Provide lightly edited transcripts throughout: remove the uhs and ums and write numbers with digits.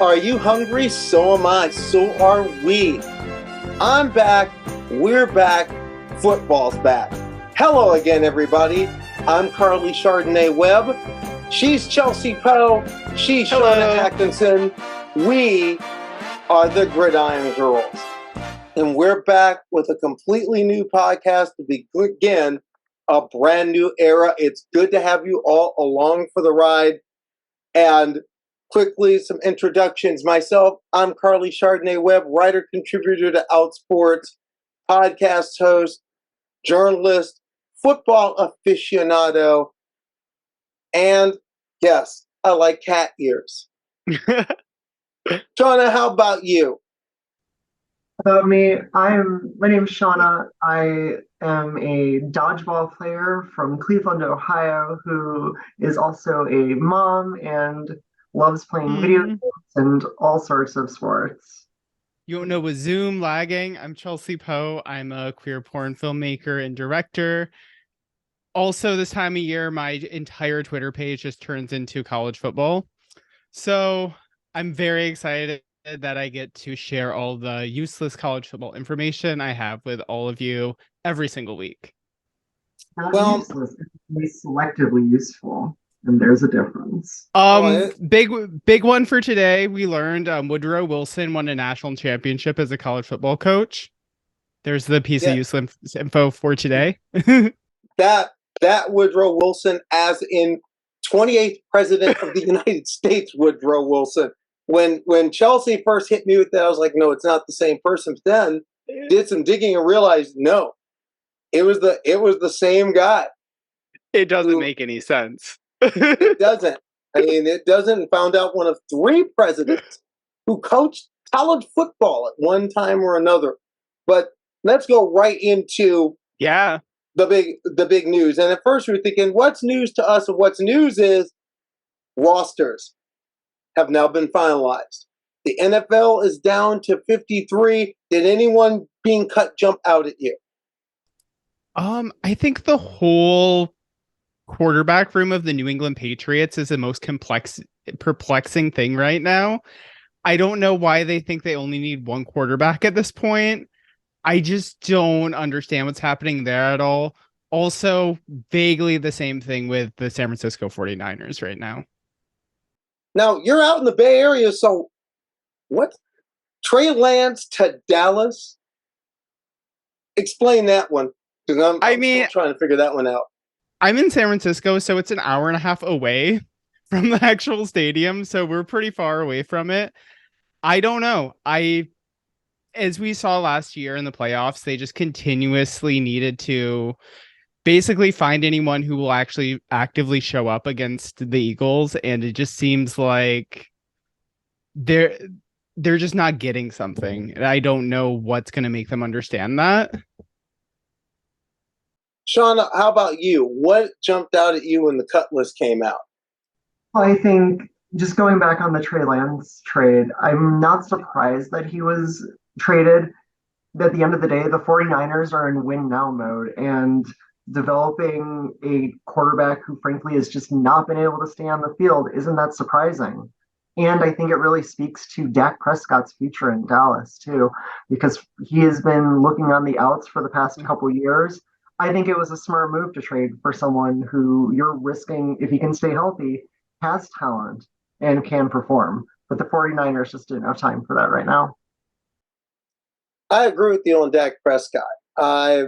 Are you hungry? So am I. So are we. I'm back. We're back. Football's back. Hello again, everybody. I'm Karleigh Chardonnay Webb. She's Chelsea Poe. She's Shauna Atkinson. We are the Gridiron Girls. And we're back with a completely new podcast to begin a brand new era. It's good to have you all along for the ride. And quickly, some introductions. Myself, I'm Karleigh Chardonnay Webb, writer, contributor to Outsports, podcast host, journalist, football aficionado, and yes, I like cat ears. Shauna, how about you? About me, my name's Shauna. I am a dodgeball player from Cleveland, Ohio, who is also a mom and loves playing video games and all sorts of sports. You don't know what Zoom lagging. I'm Chelsea Poe. I'm a queer porn filmmaker and director. Also, this time of year, my entire Twitter page just turns into college football. So I'm very excited that I get to share all the useless college football information I have with all of you every single week. Not useless, it's selectively useful, and there's a difference. Big one for today. We learned Woodrow Wilson won a national championship as a college football coach. There's the piece of useless info for today. That Woodrow Wilson, as in 28th president of the United States, Woodrow Wilson. When Chelsea first hit me with that, I was like, no, it's not the same person. But then did some digging and realized, no, it was the same guy. It doesn't make any sense. It doesn't. I mean, it doesn't. Found out one of 3 presidents who coached college football at one time or another. But let's go right into the big news. And at first we were thinking, what's news to us? And what's news is rosters have now been finalized. The NFL is down to 53. Did anyone being cut jump out at you? I think the whole quarterback room of the New England Patriots is the most perplexing thing right now. I don't know why they think they only need one quarterback at this point. I just don't understand what's happening there at all. Also, vaguely the same thing with the San Francisco 49ers right now. Now, you're out in the Bay Area, so what? Trey Lance to Dallas? Explain that one. Because I'm still trying to figure that one out. I'm in San Francisco, so it's an hour and a half away from the actual stadium, so we're pretty far away from it. I don't know. As we saw last year in the playoffs, they just continuously needed to basically find anyone who will actually actively show up against the Eagles, and it just seems like they're just not getting something. And I don't know what's going to make them understand that. Shauna, how about you? What jumped out at you when the cut list came out? I think just going back on the Trey Lance trade, I'm not surprised that he was traded. At the end of the day, the 49ers are in win now mode, and developing a quarterback who frankly has just not been able to stay on the field isn't that surprising. And I think it really speaks to Dak Prescott's future in Dallas too, because he has been looking on the outs for the past couple years. I think it was a smart move to trade for someone who you're risking, if he can stay healthy, has talent and can perform. But the 49ers just didn't have time for that right now. I agree with you on Dak Prescott. I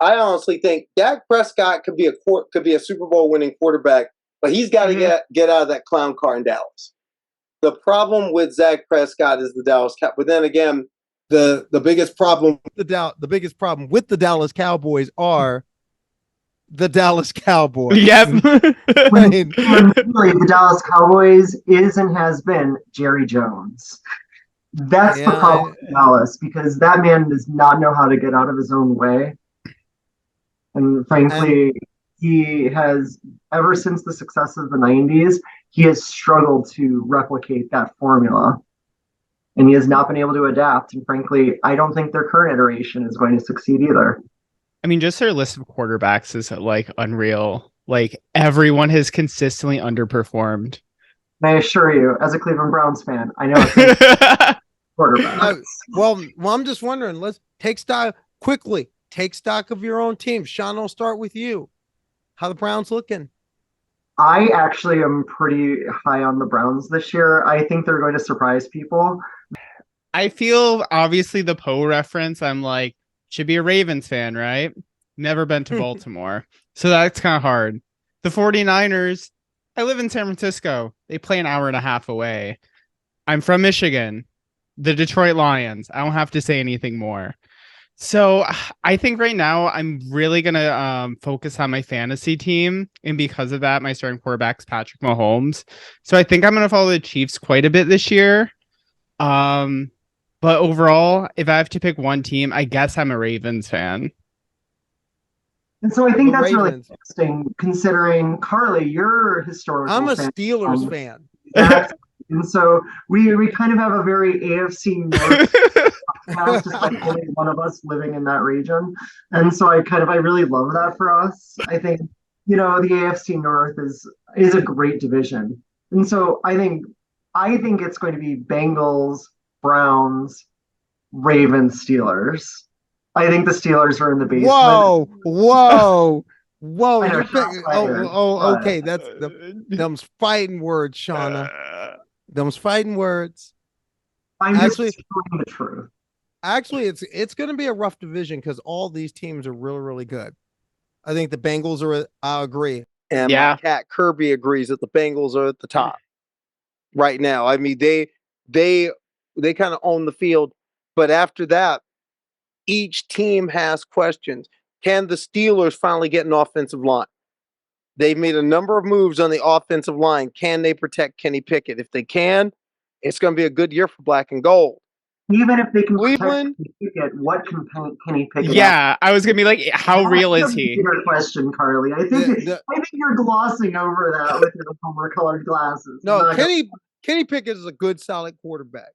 honestly think Dak Prescott could be a Super Bowl winning quarterback, but he's got to get out of that clown car in Dallas. The problem with Dak Prescott is the Dallas Cowboys. But then again, the biggest problem with the Dallas Cowboys are the Dallas Cowboys. Yep. Really, the Dallas Cowboys is and has been Jerry Jones. That's the problem with Dallas, because that man does not know how to get out of his own way. And frankly, he has, ever since the success of the 90s, he has struggled to replicate that formula. And he has not been able to adapt. And frankly, I don't think their current iteration is going to succeed either. I mean, just their list of quarterbacks is like unreal. Like everyone has consistently underperformed. And I assure you, as a Cleveland Browns fan, I know a thing quarterback. Well, I'm just wondering. Let's take stock quickly. Take stock of your own team. Shauna, I'll start with you. How the Browns looking? I actually am pretty high on the Browns this year. I think they're going to surprise people. I feel obviously the Poe reference. I'm like, should be a Ravens fan, right? Never been to Baltimore. So that's kind of hard. The 49ers, I live in San Francisco. They play an hour and a half away. I'm from Michigan. The Detroit Lions. I don't have to say anything more. So I think right now I'm really going to focus on my fantasy team. And because of that, my starting quarterback's Patrick Mahomes. So I think I'm going to follow the Chiefs quite a bit this year. But overall, if I have to pick one team, I guess I'm a Ravens fan. And so I think The that's really Ravens. interesting considering, Karleigh, you're a historical I'm a fan. Steelers fan. Exactly. And so we kind of have a very AFC North podcast, just like only one of us living in that region. And so I really love that for us. I think, the AFC North is a great division. And so I think it's going to be Bengals, Browns, Ravens, Steelers. I think the Steelers are in the basement. Whoa. I know, You're shots picking, fired, okay. That's them's fighting words, Shauna. Them's fighting words. I'm just telling the truth. Actually, it's going to be a rough division because all these teams are really, really good. I think the Bengals are. I agree, and my cat Kirby agrees that the Bengals are at the top right now. I mean, they kind of own the field, but after that, each team has questions. Can the Steelers finally get an offensive line? They've made a number of moves on the offensive line. Can they protect Kenny Pickett? If they can, it's going to be a good year for black and gold. Even if they can Cleveland, protect Kenny Pickett, what can Kenny Pickett? Yeah, I was gonna be like, how real is he? Your question, Karleigh. I think you're glossing over that with your homer-colored glasses. No, Kenny Pickett is a good, solid quarterback.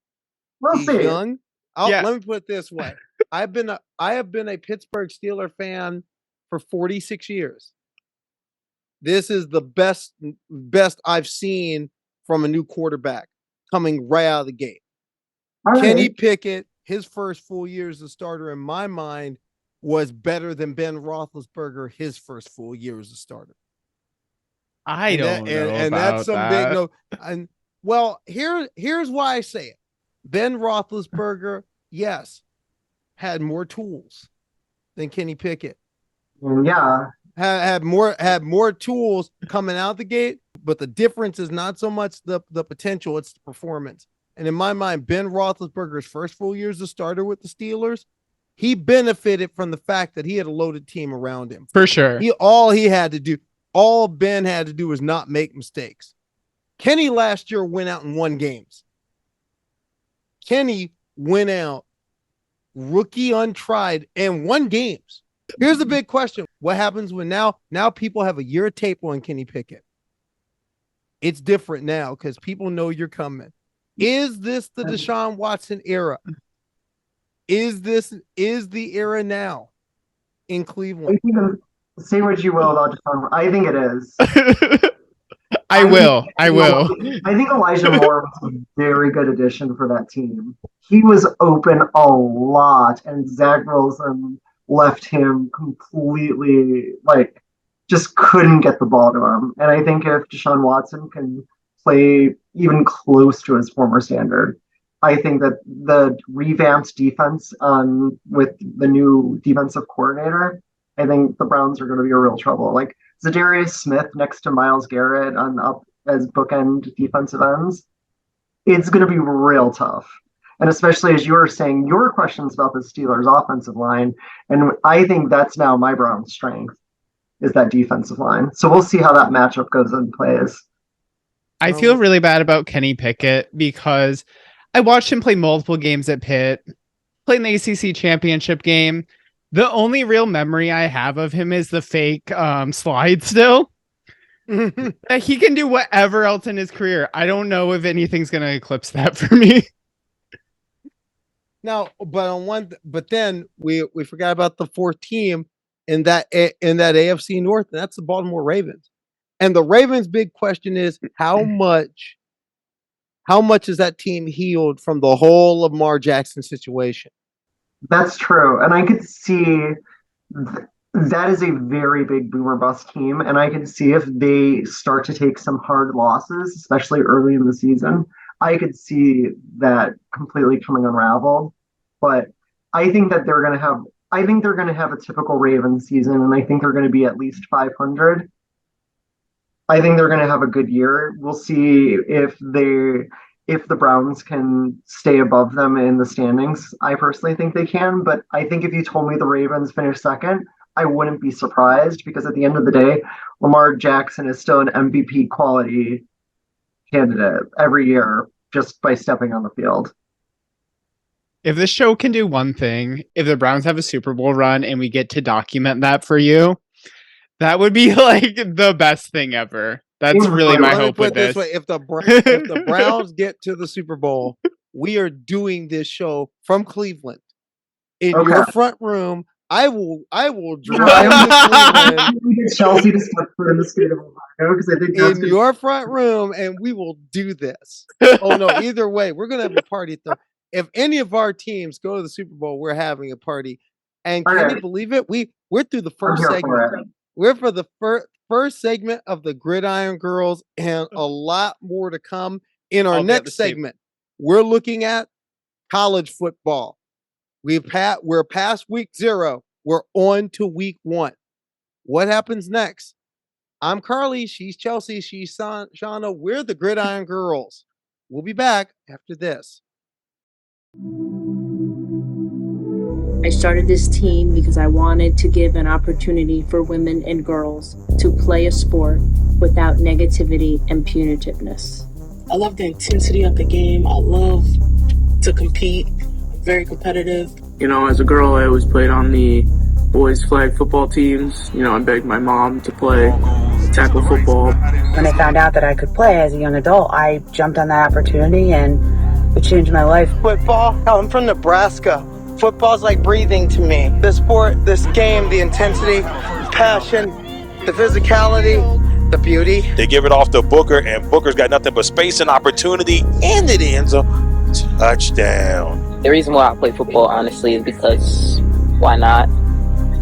He's see. Young. Let me put it this way: I have been a Pittsburgh Steeler fan for 46 years. This is the best I've seen from a new quarterback coming right out of the gate. Kenny Pickett, his first full year as a starter, in my mind, was better than Ben Roethlisberger his first full year as a starter. I don't know and about that's some that. big no. And well, here's why I say it. Ben Roethlisberger, yes, had more tools than Kenny Pickett. Yeah, had more tools coming out the gate, but the difference is not so much the potential; it's the performance. And in my mind, Ben Roethlisberger's first full year as a starter with the Steelers, he benefited from the fact that he had a loaded team around him. For sure. All Ben had to do was not make mistakes. Kenny last year went out and won games. Kenny went out rookie untried and won games. Here's the big question. What happens when now people have a year of tape on Kenny Pickett? It's different now because people know you're coming. Is this the Deshaun Watson era? Is the era now in Cleveland? Say what you will about Deshaun. I think it is. I will. I think Elijah Moore was a very good addition for that team. He was open a lot, and Zach Wilson left him completely, just couldn't get the ball to him. And I think if Deshaun Watson can play even close to his former standard, I think that the revamped defense with the new defensive coordinator, I think the Browns are going to be a real trouble. Like Zadarius Smith next to Myles Garrett up as bookend defensive ends, it's going to be real tough. And especially as you were saying, your questions about the Steelers' offensive line, and I think that's now my Browns' strength, is that defensive line. So we'll see how that matchup goes and plays. I feel really bad about Kenny Pickett because I watched him play multiple games at Pitt, play in the ACC championship game. The only real memory I have of him is the fake slide still. He can do whatever else in his career. I don't know if anything's going to eclipse that for me. Now, but then we forgot about the fourth team in that AFC North, and that's the Baltimore Ravens. And the Ravens' big question is how much how much is that team healed from the whole Lamar Jackson situation? That's true. And I could see that is a very big boomer bust team. And I could see if they start to take some hard losses, especially early in the season, I could see that completely coming unraveled. But I think that I think they're going to have a typical Ravens season, and I think they're going to be at least 500. I think they're going to have a good year. We'll see if the Browns can stay above them in the standings. I personally think they can, but I think if you told me the Ravens finish second, I wouldn't be surprised, because at the end of the day, Lamar Jackson is still an MVP quality candidate every year just by stepping on the field. If this show can do one thing, if the Browns have a Super Bowl run and we get to document that for you, that would be like the best thing ever. That's really my hope with this. If the Browns get to the Super Bowl, we are doing this show from Cleveland in your front room. I will drive to Cleveland. We get Chelsea to step foot in the state of Ohio, because I think that's in your front room, and we will do this. Oh no! Either way, we're gonna have a party. If any of our teams go to the Super Bowl, we're having a party. And can you believe it? We're through the first segment. We're for the first segment of the Gridiron Girls, and a lot more to come in our next segment. We're looking at college football. We're past week 0. We're on to week 1. What happens next? I'm Karleigh. She's Chelsea. She's Shauna. We're the Gridiron Girls. We'll be back after this. I started this team because I wanted to give an opportunity for women and girls to play a sport without negativity and punitiveness. I love the intensity of the game. I love to compete. Very competitive. You know, as a girl, I always played on the boys' flag football teams. You know, I begged my mom to play tackle football. When I found out that I could play as a young adult, I jumped on that opportunity, and it changed my life. Football? I'm from Nebraska. Football's like breathing to me. This sport, this game, the intensity, passion, the physicality, the beauty. They give it off to Booker, and Booker's got nothing but space and opportunity, and it ends up touchdown. The reason why I play football, honestly, is because why not?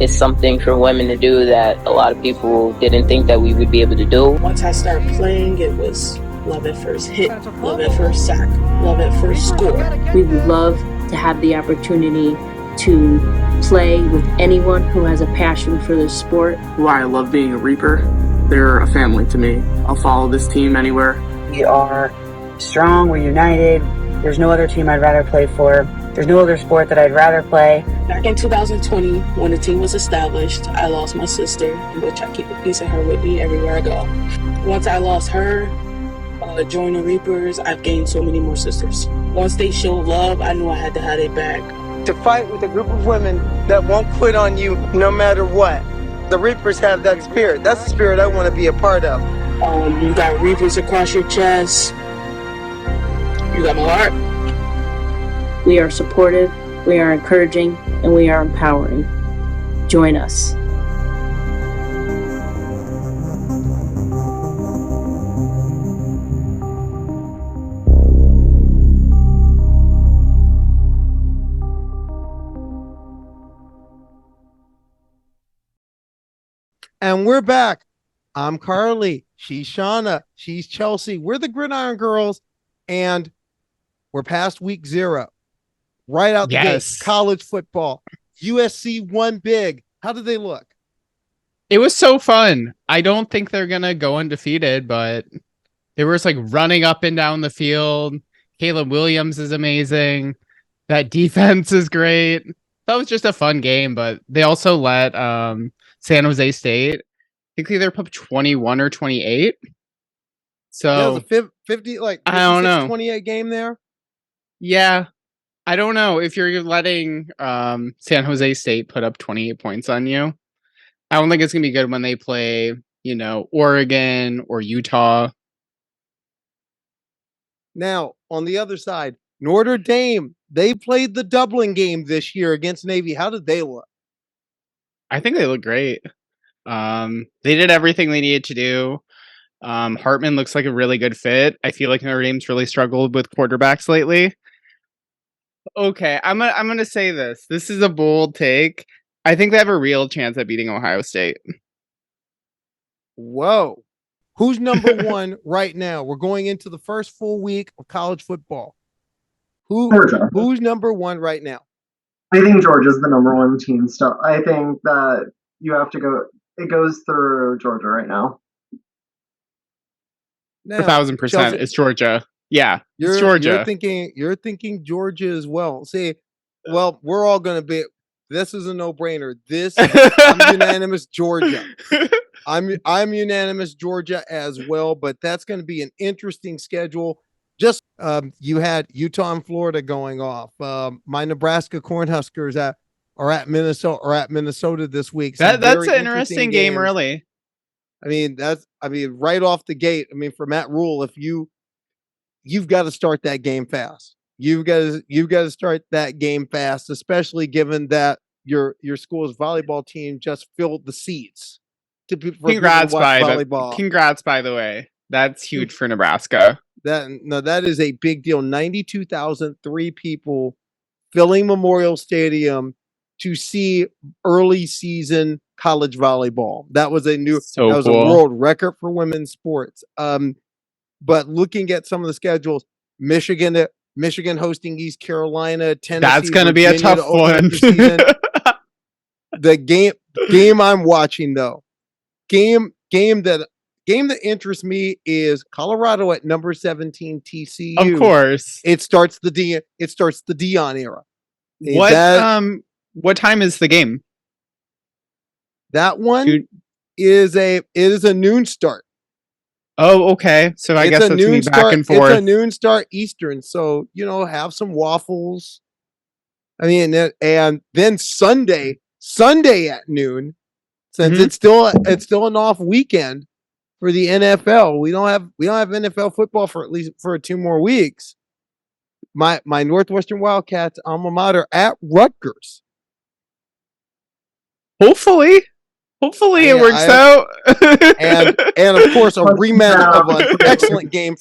It's something for women to do that a lot of people didn't think that we would be able to do. Once I started playing, it was love at first hit, love at first sack, love at first score. We would love to have the opportunity to play with anyone who has a passion for the sport. Why I love being a Reaper. They're a family to me. I'll follow this team anywhere. We are strong, we're united. There's no other team I'd rather play for. There's no other sport that I'd rather play. Back in 2020, when the team was established, I lost my sister, which I keep a piece of her with me everywhere I go. Once I lost her, joined the Reapers, I've gained so many more sisters. Once they showed love, I knew I had to have it back. To fight with a group of women that won't quit on you no matter what. The Reapers have that spirit. That's the spirit I want to be a part of. You got Reapers across your chest. You got my heart. We are supportive, we are encouraging, and we are empowering. Join us. And we're back. I'm Karleigh. She's Shauna. She's Chelsea. We're the Gridiron Girls, and we're past week 0. Right out the gate. College football. USC won big. How did they look? It was so fun. I don't think they're gonna go undefeated, but they were just like running up and down the field. Caleb Williams is amazing. That defense is great. That was just a fun game, but they also let San Jose State, I think they're up 21 or 28. So yeah, it was a 50, like I don't know, 28 game there. Yeah, I don't know if you're letting San Jose State put up 28 points on you. I don't think it's gonna be good when they play, you know, Oregon or Utah. Now on the other side, Notre Dame, they played the Dublin game this year against Navy. How did they look? I think they look great. They did everything they needed to do. Hartman looks like a really good fit. I feel like Notre Dame's really struggled with quarterbacks lately. Okay, I'm gonna say this. This is a bold take. I think they have a real chance at beating Ohio State. Whoa. Who's number one right now? We're going into the first full week of college football. Who's number one right now? I think Georgia's the number one team still. I think that you have to go. It goes through Georgia right now. 1,000%. It's Georgia. Yeah, it's Georgia. You're thinking Georgia as well. See, well, we're all going to be. This is a no-brainer. I'm unanimous Georgia. I'm unanimous Georgia as well, but that's going to be an interesting schedule. Just you had Utah and Florida going off. My Nebraska Cornhuskers are at Minnesota this week. That's an interesting game early. I mean, right off the gate. I mean, for Matt Rule, if you've got to start that game fast. You've got to start that game fast, especially given that your school's volleyball team just filled the seats. Congrats, by the way. That's huge for Nebraska. That is a big deal. 92,003 people filling Memorial Stadium to see early season college volleyball. That was a world record for women's sports. But looking at some of the schedules, Michigan hosting East Carolina, Tennessee. That's going to be a tough one. The game I'm watching though, game that interests me is Colorado at number 17 TCU. Of course, it starts the Deion era. What time is the game? That one is a noon start. Oh, okay. So I guess that's me back and forth. It's a noon start Eastern. So, have some waffles. I mean, and then Sunday at noon, since it's still an off weekend for the NFL. We don't have NFL football for at least 2 more weeks. My Northwestern Wildcats alma mater at Rutgers. Hopefully it works out. and of course a rematch of an excellent game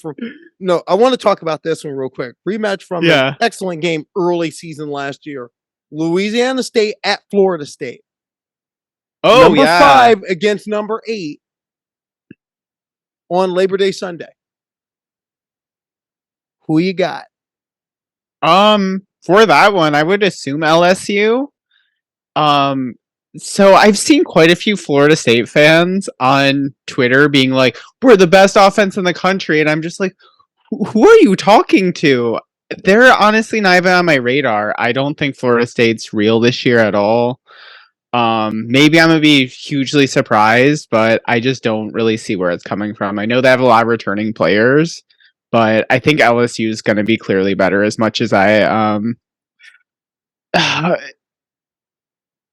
I want to talk about this one real quick. Rematch from an excellent game early season last year. Louisiana State at Florida State. Oh, number 5 against number 8 on Labor Day Sunday. Who you got? For that one, I would assume LSU. So I've seen quite a few Florida State fans on Twitter being like, we're the best offense in the country. And I'm just like, who are you talking to? They're honestly not even on my radar. I don't think Florida State's real this year at all. Maybe I'm going to be hugely surprised, but I just don't really see where it's coming from. I know they have a lot of returning players, but I think LSU is going to be clearly better as much as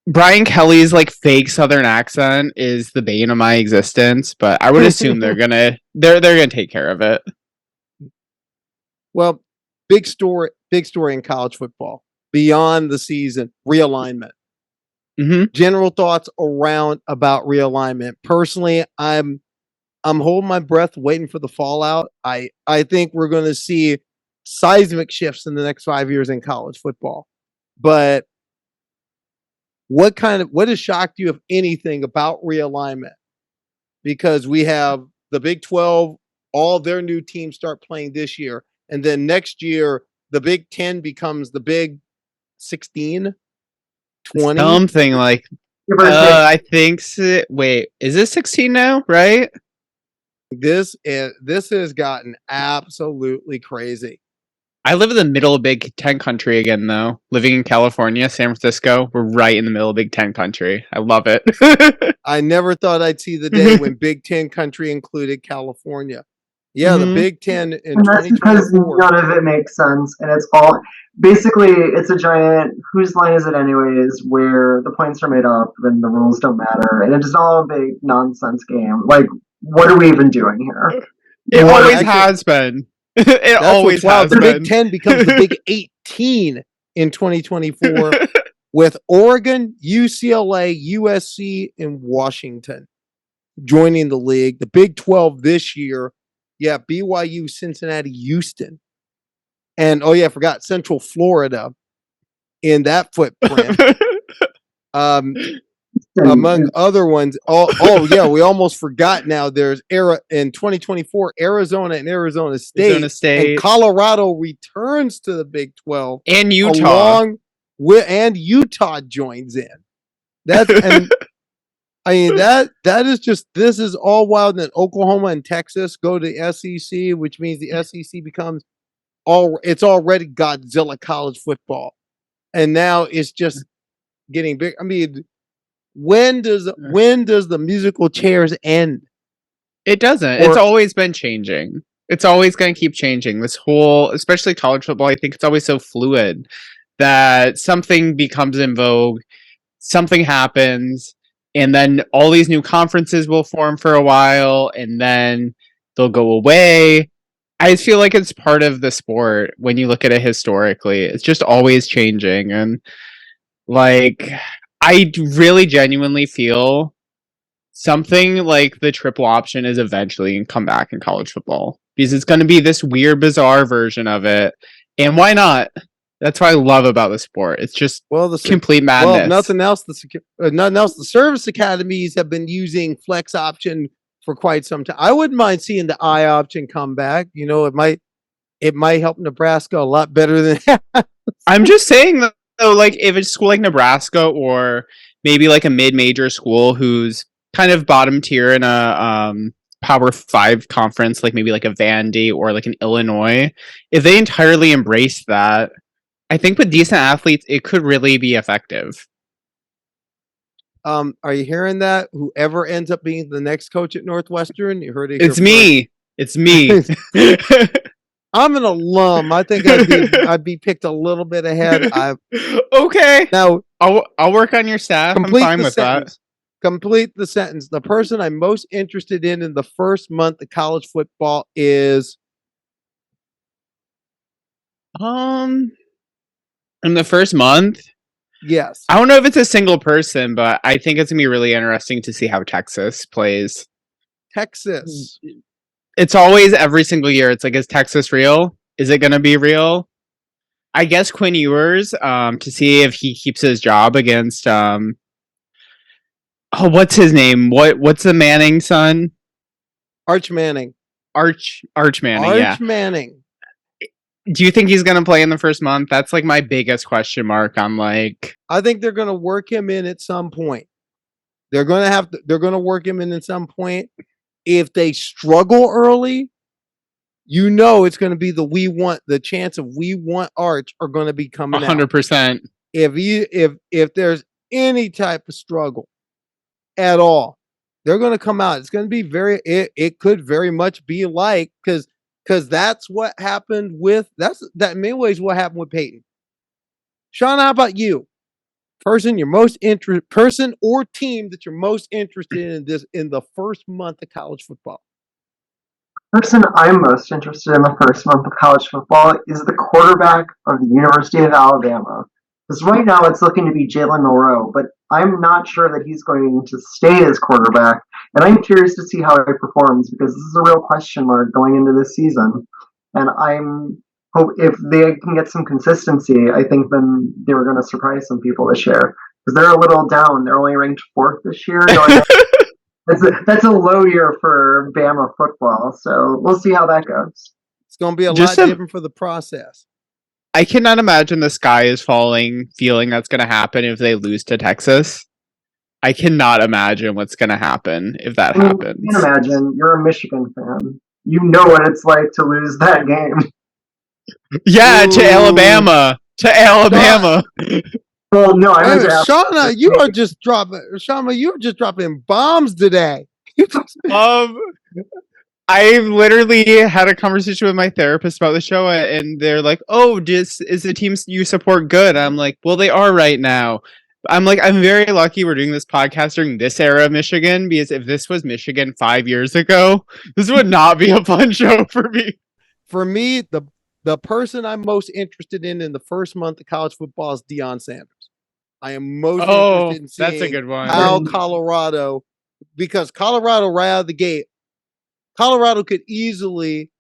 Brian Kelly's fake Southern accent is the bane of my existence, but I would assume they're gonna take care of it. Well, big story in college football beyond the season, realignment. Mm-hmm. General thoughts about realignment. Personally, I'm holding my breath, waiting for the fallout. I think we're going to see seismic shifts in the next 5 years in college football, but what has shocked you, if anything, about realignment? Because we have the Big 12, all their new teams start playing this year. And then next year, the Big 10 becomes the Big 16, 20. Something like, I think, wait, is this 16 now, right? This has gotten absolutely crazy. I live in the middle of Big 10 country again, though. Living in California, San Francisco, we're right in the middle of Big 10 country. I love it. I never thought I'd see the day when Big 10 country included California. Yeah, the Big 10 in 2024. That's because none of it makes sense, and it's all basically it's a giant whose line is it anyways, where the points are made up and the rules don't matter, and it's all a big nonsense game. What are we even doing here? It always has been. It always has been. The Big 10 becomes the Big 18 in 2024 with Oregon, UCLA, USC, and Washington. joining the league. The Big 12 this year, BYU, Cincinnati, Houston. And, I forgot Central Florida in that footprint. Among other ones. We almost forgot now. There's in 2024, Arizona and Arizona State. And Colorado returns to the Big 12. And Utah. And Utah joins in. That's and that is just, this is all wild. And then Oklahoma and Texas go to SEC, which means the SEC becomes it's already Godzilla college football. And now it's just getting big. I mean, when does the musical chairs end? It doesn't. It's always been changing. It's always going to keep changing. This whole, especially college football, I think it's always so fluid that something becomes in vogue, something happens, and then all these new conferences will form for a while, and then they'll go away. I just feel like it's part of the sport when you look at it historically. It's just always changing. And like, I really genuinely feel something like the triple option is eventually going to come back in college football, because it's going to be this weird, bizarre version of it. And why not? That's what I love about the sport. It's just complete madness. Well, nothing else. The service academies have been using flex option for quite some time. I wouldn't mind seeing the I option come back. It might help Nebraska a lot better than that. I'm just saying that, though, like if it's a school like Nebraska or maybe like a mid-major school who's kind of bottom tier in a Power 5 conference, like maybe like a Vandy or like an Illinois, if they entirely embrace that, I think with decent athletes, it could really be effective. Are you hearing that? Whoever ends up being the next coach at Northwestern, you heard it. It's me. It's me. I'm an alum. I think I'd be picked a little bit ahead. Okay. Now I'll work on your staff. I'm fine with that. Complete the sentence. The person I'm most interested in the first month of college football is in the first month. Yes. I don't know if it's a single person, but I think it's going to be really interesting to see how Texas plays. Texas. It's always every single year. It's like, is Texas real? Is it going to be real? I guess Quinn Ewers, to see if he keeps his job against, what's his name? What's the Manning son? Arch Manning. Arch Manning, yeah. Arch Manning. Do you think he's going to play in the first month? That's like my biggest question mark. I'm like, I think they're going to work him in at some point. They're going to work him in at some point. If they struggle early, it's going to be the chance of we want Arch are going to be coming 100%. Out. If there's any type of struggle at all, they're going to come out. It's going to be it could very much be like, because that's what happened that in many ways what happened with Peyton. Shauna, how about you? Person or team that you're most interested in the first month of college football? Person I'm most interested in the first month of college football is the quarterback of the University of Alabama. Because right now it's looking to be Jalen Milroe, but I'm not sure that he's going to stay as quarterback. And I'm curious to see how he performs, because this is a real question mark going into this season. And if they can get some consistency, I think then they were going to surprise some people this year. Because they're a little down. They're only ranked 4th this year. That's a low year for Bama football. So we'll see how that goes. It's going to be a lot different for the process. I cannot imagine the sky is falling feeling that's going to happen if they lose to Texas. I cannot imagine what's going to happen if that happens. You can imagine. You're a Michigan fan. You know what it's like to lose that game. Yeah, to Alabama. Well, no, Shauna, you are just dropping bombs today. I literally had a conversation with my therapist about the show, and they're like, "Oh, is the team you support good?" I'm like, "Well, they are right now." I'm like, I'm very lucky we're doing this podcast during this era of Michigan, because if this was Michigan 5 years ago, this would not be a fun show for me. For me, the person I'm most interested in the first month of college football is Deion Sanders. I am most interested in seeing that's a good one. How Colorado because Colorado right out of the gate, Colorado could easily.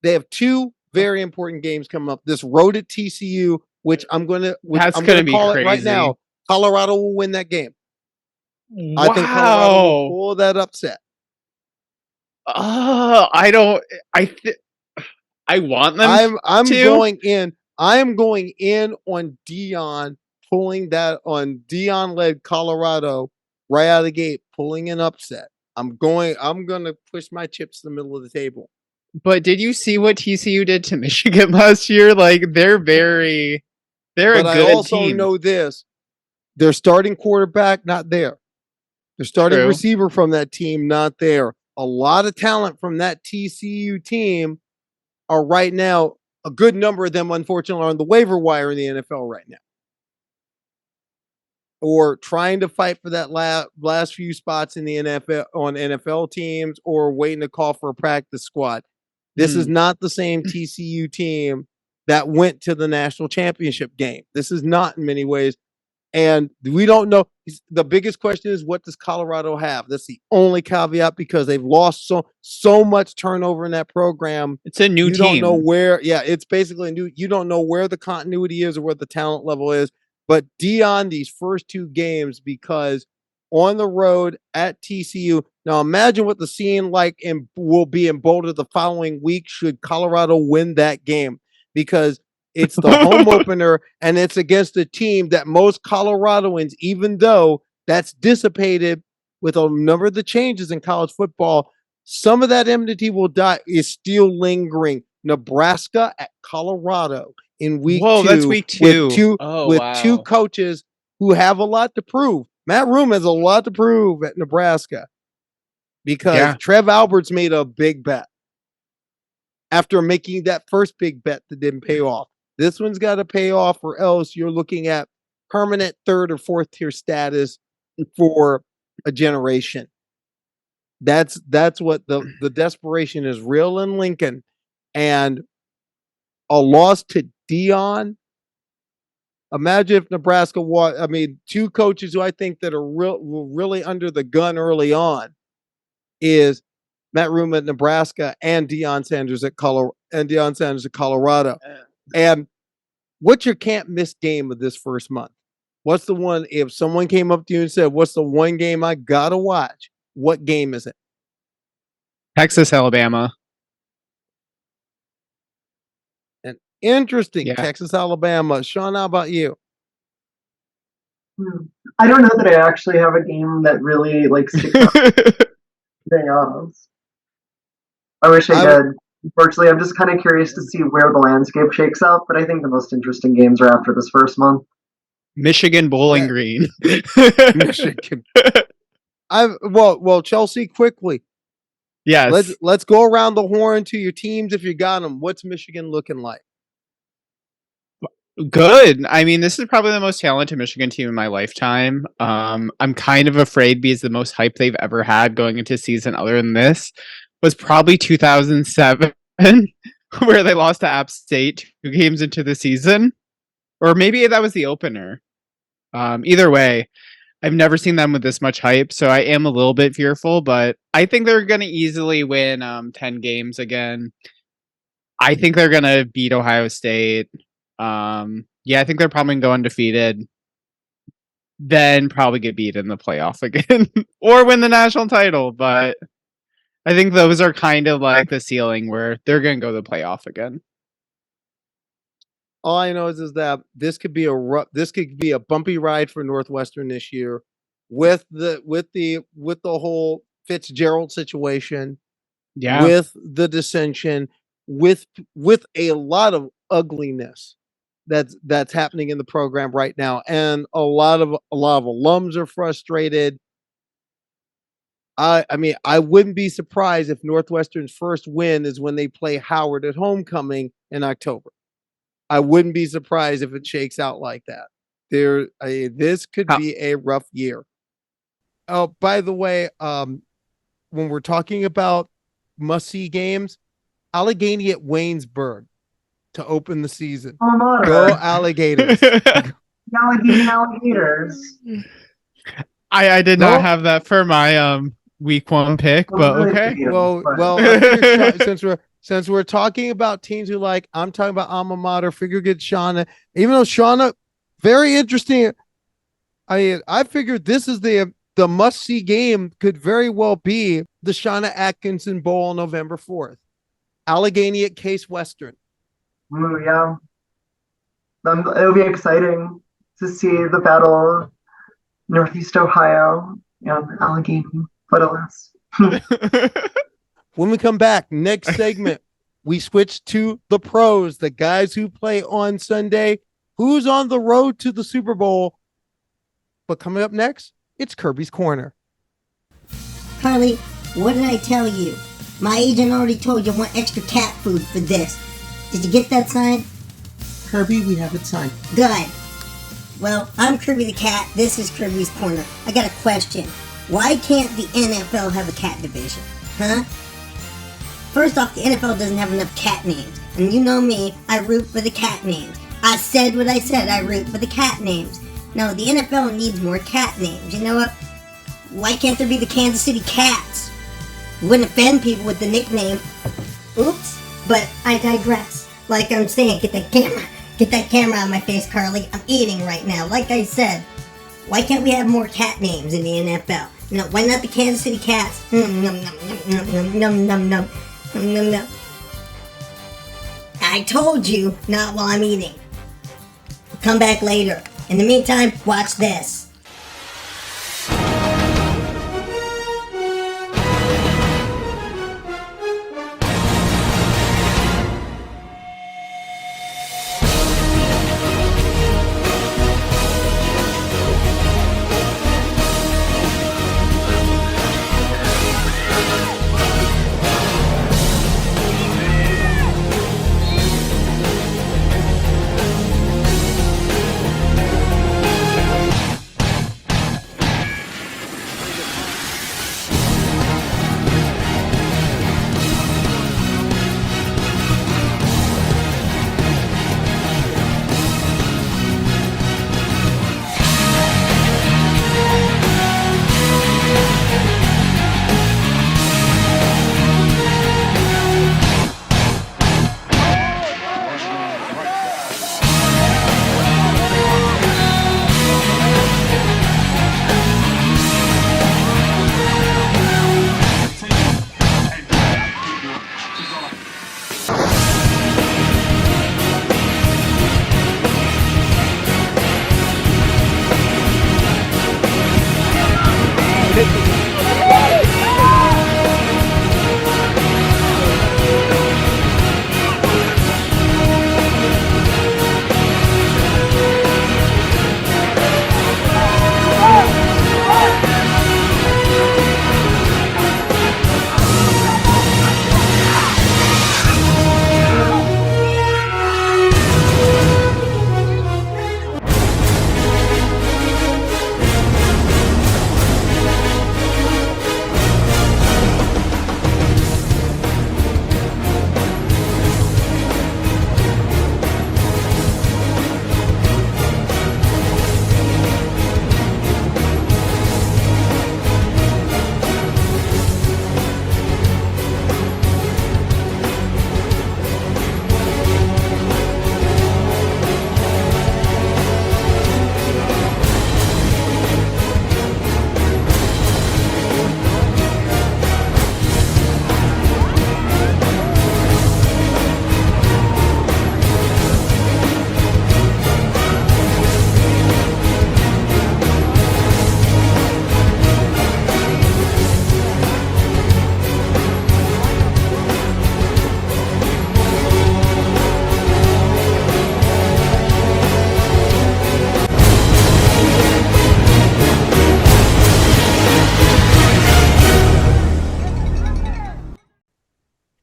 They have two very important games coming up. This road at TCU, which I'm going to call it right now. Colorado will win that game. Wow. I think Colorado will pull that upset. I want them. I'm going in. I am going in on Deion pulling that on Deion-led Colorado right out of the gate, pulling an upset. I'm going to push my chips to the middle of the table. But did you see what TCU did to Michigan last year? Like they're a good team. I also know this. Their starting quarterback, not there. Their starting receiver from that team, not there. A lot of talent from that TCU team are right now, a good number of them, unfortunately, are on the waiver wire in the NFL right now. Or trying to fight for that last few spots in the NFL on NFL teams, or waiting to call for a practice squad. This is not the same TCU team that went to the national championship game. This is not in many ways. And we don't know. The biggest question is, what does Colorado have? That's the only caveat, because they've lost so much turnover in that program. It's a new team. You don't know where. Yeah, it's basically a new. You don't know where the continuity is or what the talent level is. But Deion, these first two games, because on the road at TCU. Now imagine what the scene like will be in Boulder the following week should Colorado win that game, because it's the home opener and it's against a team that most Coloradoans, even though that's dissipated with a number of the changes in college football, some of that enmity will die, is still lingering. Nebraska at Colorado in week 2. That's week 2. With two coaches who have a lot to prove. Matt Room has a lot to prove at Nebraska, because Trev Alberts made a big bet after making that first big bet that didn't pay off. This one's got to pay off, or else you're looking at permanent 3rd or 4th tier status for a generation. That's what the desperation is real in Lincoln, and a loss to Deion. Imagine if Nebraska two coaches who I think that are really under the gun early on is Matt Room at Nebraska and Deion Sanders at Colorado. And what's your can't miss game of this first month? What's the one, if someone came up to you and said, what's the one game I gotta watch? What game is it? Texas, Alabama. Interesting. Texas, Alabama. Shauna, how about you? I don't know that I actually have a game that really sticks out. I wish I did. Unfortunately, I'm just kind of curious to see where the landscape shakes out, but I think the most interesting games are after this first month. Michigan, Bowling Green. Michigan. Chelsea, quickly. Yes. Let's go around the horn to your teams if you got them. What's Michigan looking like? Good. I mean, this is probably the most talented Michigan team in my lifetime. I'm kind of afraid, because the most hype they've ever had going into a season other than this was probably 2007, where they lost to App State 2 games into the season. Or maybe that was the opener. Either way, I've never seen them with this much hype, so I am a little bit fearful, but I think they're going to easily win 10 games again. I think they're going to beat Ohio State. I think they're probably going to go undefeated, then probably get beat in the playoff again or win the national title. But I think those are kind of like the ceiling where they're going to go to the playoff again. All I know is that this could be a bumpy ride for Northwestern this year, with the whole Fitzgerald situation, with the dissension, with a lot of ugliness that's happening in the program right now, and a lot of alums are frustrated. I mean, I wouldn't be surprised if Northwestern's first win is when they play Howard at homecoming in October. I wouldn't be surprised if it shakes out like that. This could be a rough year. Oh, by the way, when we're talking about must-see games, Allegheny at Waynesburg to open the season. Go Alligators. Allegheny Alligators. I did not have that for my week 1 pick, but okay. Well, I figured since we're talking about teams who I'm talking about alma mater, figure get Shauna. Even though Shauna, very interesting. I figured this is the must-see game could very well be the Shauna Atkinson Bowl on November 4th. Allegheny at Case Western. Ooh, yeah. It'll be exciting to see the battle of Northeast Ohio and Allegheny. But alas. When we come back, next segment, we switch to the pros, the guys who play on Sunday. Who's on the road to the Super Bowl? But coming up next, it's Kirby's Corner. Karleigh, what did I tell you? My agent already told you I want extra cat food for this. Did you get that signed? Kirby, we have it signed. Good. Well, I'm Kirby the Cat. This is Kirby's Corner. I got a question. Why can't the NFL have a cat division? Huh? First off, the NFL doesn't have enough cat names. And you know me, I root for the cat names. I said what I said, I root for the cat names. No, the NFL needs more cat names. You know what? Why can't there be the Kansas City Cats? Wouldn't offend people with the nickname. Oops. But I digress. Like I'm saying, get that camera out of my face, Karleigh. I'm eating right now. Like I said, why can't we have more cat names in the NFL? No, why not the Kansas City Cats? I told you, not while I'm eating. Come back later. In the meantime, watch this.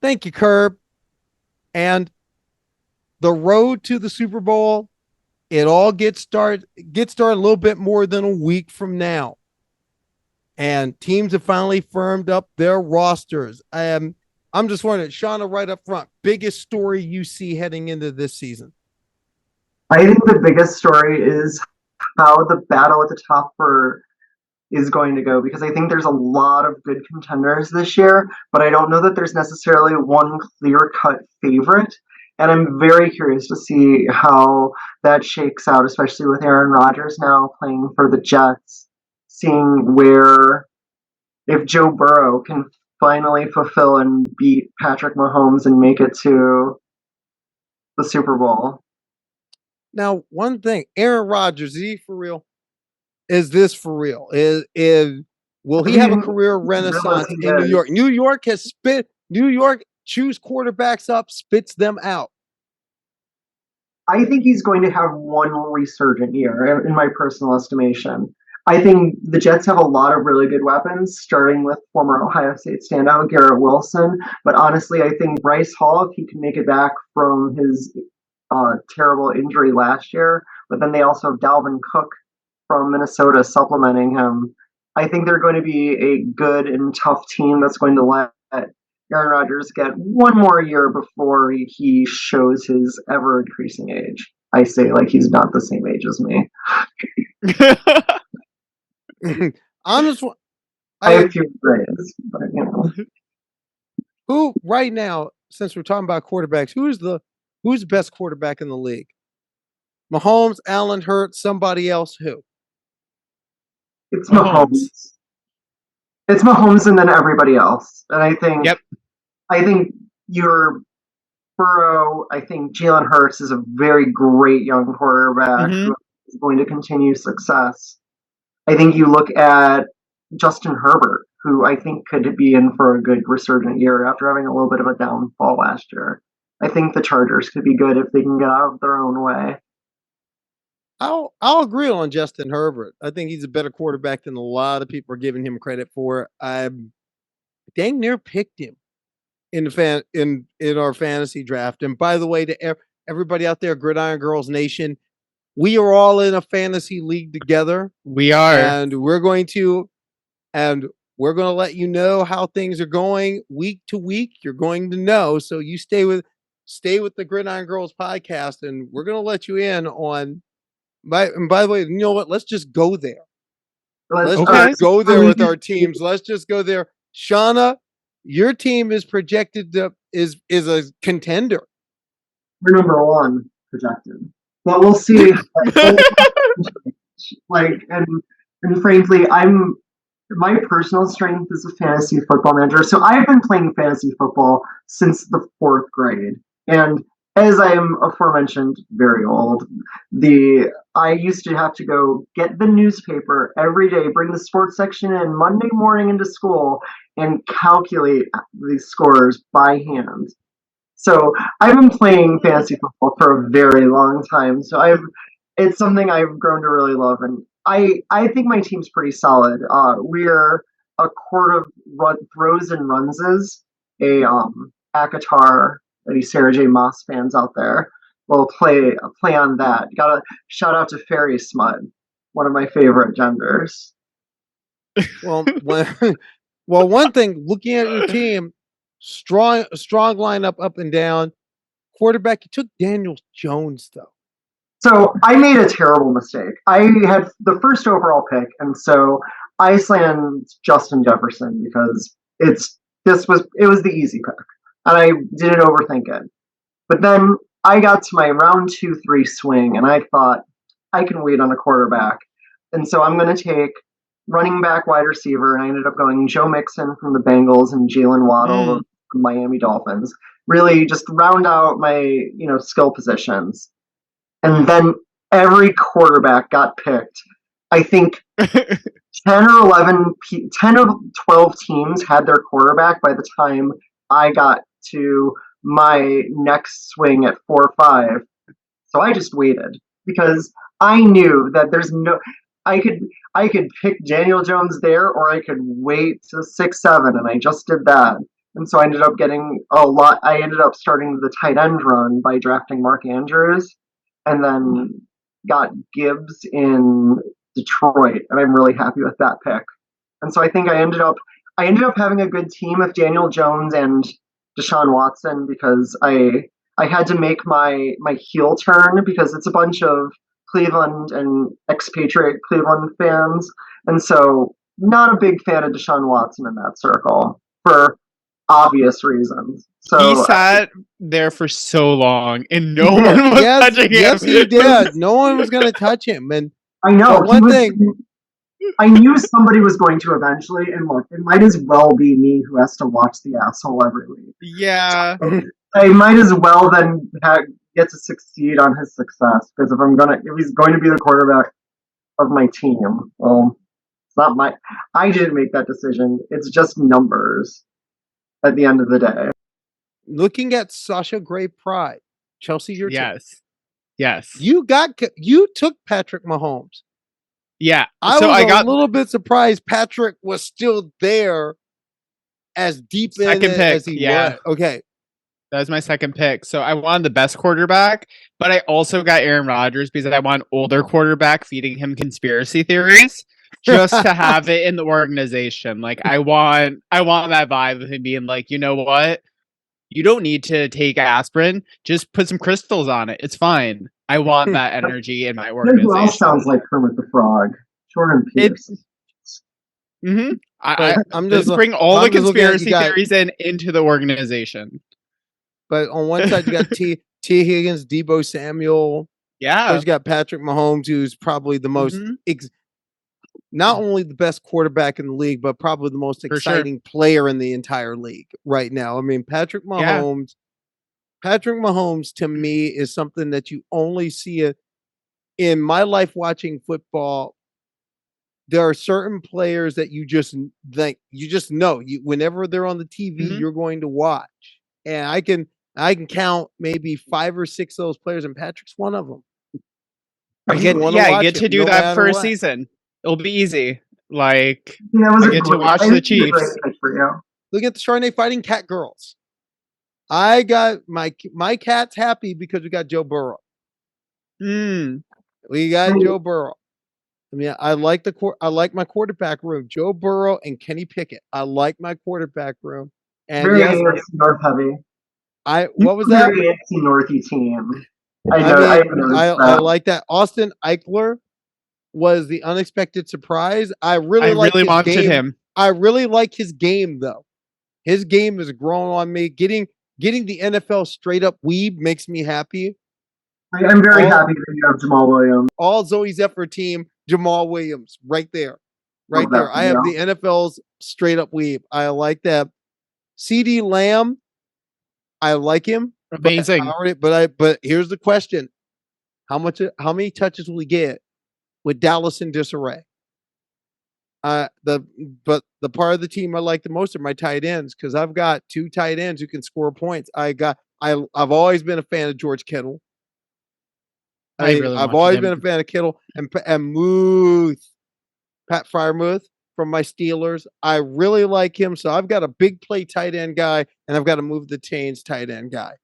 Thank you, Curb. And the road to the Super Bowl, it all gets started a little bit more than a week from now. And teams have finally firmed up their rosters. I'm just wondering, Shauna, right up front, biggest story you see heading into this season? I think the biggest story is how the battle at the top for is going to go, because I think there's a lot of good contenders this year, but I don't know that there's necessarily one clear-cut favorite. And I'm very curious to see how that shakes out, especially with Aaron Rodgers now playing for the Jets, seeing where if Joe Burrow can finally fulfill and beat Patrick Mahomes and make it to the Super Bowl. Now, one thing, Aaron Rodgers, is he for real? Is this for real? Will he have a career renaissance in New York? New York chews quarterbacks up, spits them out. I think he's going to have one resurgent year, in my personal estimation. I think the Jets have a lot of really good weapons, starting with former Ohio State standout Garrett Wilson. But honestly, I think Bryce Hall, if he can make it back from his terrible injury last year, but then they also have Dalvin Cook from Minnesota supplementing him. I think they're going to be a good and tough team that's going to let Aaron Rodgers get one more year before he shows his ever-increasing age. I say like he's not the same age as me. Honestly, I have few grades, but you know. Who right now, since we're talking about quarterbacks, who's the best quarterback in the league? Mahomes, Allen, Hurts, somebody else? Who? It's Mahomes. It's Mahomes and then everybody else. And I think your Burrow, I think Jalen Hurts is a very great young quarterback who is going to continue success. I think you look at Justin Herbert, who I think could be in for a good resurgent year after having a little bit of a downfall last year. I think the Chargers could be good if they can get out of their own way. I'll agree on Justin Herbert. I think he's a better quarterback than a lot of people are giving him credit for. I dang near picked him in our fantasy draft. And by the way, to everybody out there, Gridiron Girls Nation, we are all in a fantasy league together. We are, and we're going to let you know how things are going week to week. You're going to know, so you stay with the Gridiron Girls podcast, and we're going to let you in on. And by the way, you know what? Let's just go there. Let's just go there with our teams. Let's just go there. Shauna, your team is projected to is a contender. We're number one projected, but we'll see. And frankly, my personal strength is a fantasy football manager. So I've been playing fantasy football since the 4th grade, and as I am aforementioned very old, I used to have to go get the newspaper every day, bring the sports section in Monday morning into school, and calculate the scores by hand. So I've been playing fantasy football for a very long time. So it's something I've grown to really love, and I think my team's pretty solid. We're a court of throws and runses, a ACOTAR. Any Sarah J. Moss fans out there will play on that. Got to shout out to Fairy Smut, one of my favorite genders. Well, one thing, looking at your team, strong lineup up and down. Quarterback, you took Daniel Jones though. So I made a terrible mistake. I had the first overall pick, and so I slammed Justin Jefferson because it was the easy pick. And I didn't overthink it. But then I got to my round 2-3 swing, and I thought, I can wait on a quarterback. And so I'm going to take running back, wide receiver, and I ended up going Joe Mixon from the Bengals and Jalen Waddle of the Miami Dolphins. Really just round out my, skill positions. And then every quarterback got picked. I think 10 or 12 teams had their quarterback by the time I got to my next swing at 4-5. So I just waited because I knew that I could pick Daniel Jones there, or I could wait to 6-7, and I just did that. And so I ended up getting a lot. I ended up starting the tight end run by drafting Mark Andrews, and then got Gibbs in Detroit, and I'm really happy with that pick. And so I think I ended up having a good team of Daniel Jones and Deshaun Watson, because I had to make my heel turn because it's a bunch of Cleveland and expatriate Cleveland fans And so, not a big fan of Deshaun Watson in that circle for obvious reasons. So he sat there for so long, and no one was touching him. Yes, he did. No one was going to touch him. And I know. One thing. I knew somebody was going to eventually, and look, it might as well be me who has to watch the asshole every week. Yeah. I might as well then get to succeed on his success, because if he's going to be the quarterback of my team, well, it's not I didn't make that decision. It's just numbers at the end of the day. Looking at Sasha Gray Pride, Chelsea's your team. Yes. You took Patrick Mahomes. Yeah. I was a little bit surprised Patrick was still there as deep in it as he was. Okay. That was my second pick. So I wanted the best quarterback, but I also got Aaron Rodgers because I want older quarterback feeding him conspiracy theories just to have it in the organization. Like I want that vibe of him being like, you know what? You don't need to take aspirin. Just put some crystals on it. It's fine. I want that energy in my organization. Who else sounds like Kermit the Frog? Jordan Peterson. I'm just bring all the conspiracy theories into the organization. But on one side, you got T. Higgins, Deebo Samuel. Yeah. You got Patrick Mahomes, who's probably the most, not only the best quarterback in the league, but probably the most exciting player in the entire league right now. I mean, Patrick Mahomes to me is something that you only see in my life watching football. There are certain players that you just know whenever they're on the TV, you're going to watch. And I can count maybe 5 or 6 of those players, and Patrick's one of them. I get to do that for a season. It'll be easy. Like I get to watch the Chiefs. Look at the Chardonnay Fighting Cat Girls. I got my cat's happy because we got Joe Burrow. We got Joe Burrow. I mean, I like my quarterback room. Joe Burrow and Kenny Pickett. I like my quarterback room. And very AFC North heavy. What was that? Very AFC Northy team. I like that. Austin Eckler was the unexpected surprise. I really wanted him. I really like his game though. His game has grown on me. Getting the NFL straight up weeb makes me happy. I'm very happy that you have Jamal Williams. All Zoe Zephyr team, Jamal Williams, right there. Right there. I have the NFL's straight up weeb. I like that. CD Lamb, I like him. Amazing. But here's the question. How many touches will he get with Dallas in disarray? The part of the team I like the most are my tight ends, because I've got 2 tight ends who can score points. I've always been a fan of George Kittle. I've always been a fan of Kittle and Muth, Pat Freiermuth from my Steelers. I really like him. So I've got a big play tight end guy, and I've got to move the chains tight end guy.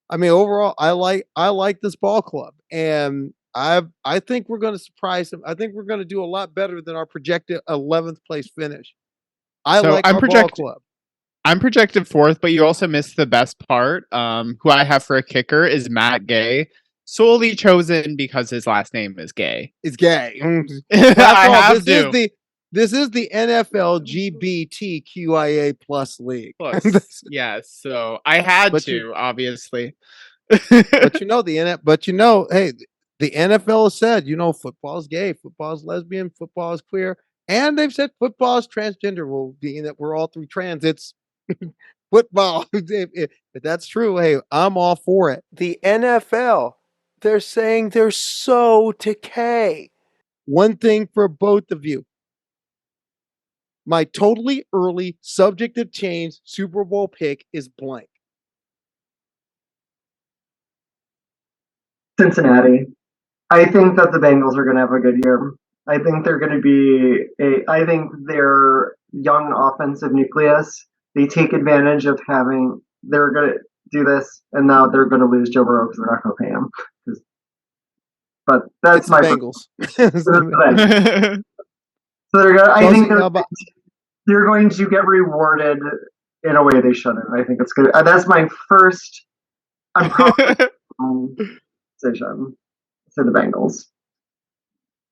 I mean, overall, I like this ball club, and I think we're going to surprise them. I think we're going to do a lot better than our projected 11th place finish. Ball club. I'm projected 4th, but you also missed the best part. Who I have for a kicker is Matt Gay, solely chosen because his last name is Gay. It's Gay. This is the NFL GBTQIA plus league. Yes, so I had obviously. Hey, the NFL has said, football is gay, football is lesbian, football is queer, and they've said football is transgender. Well, being that we're all 3 trans, it's football. If that's true, hey, I'm all for it. The NFL, they're saying they're so decay. One thing for both of you. My totally early subjective change Super Bowl pick is blank. Cincinnati. I think that the Bengals are going to have a good year. I think they're going to be I think their young offensive nucleus, they take advantage of they're going to do this, and now they're going to lose Joe Burrow because they're not going to pay him. But that's it's my Bengals. So I think they're going to get rewarded in a way they shouldn't. I think it's good. That's my first decision for the Bengals.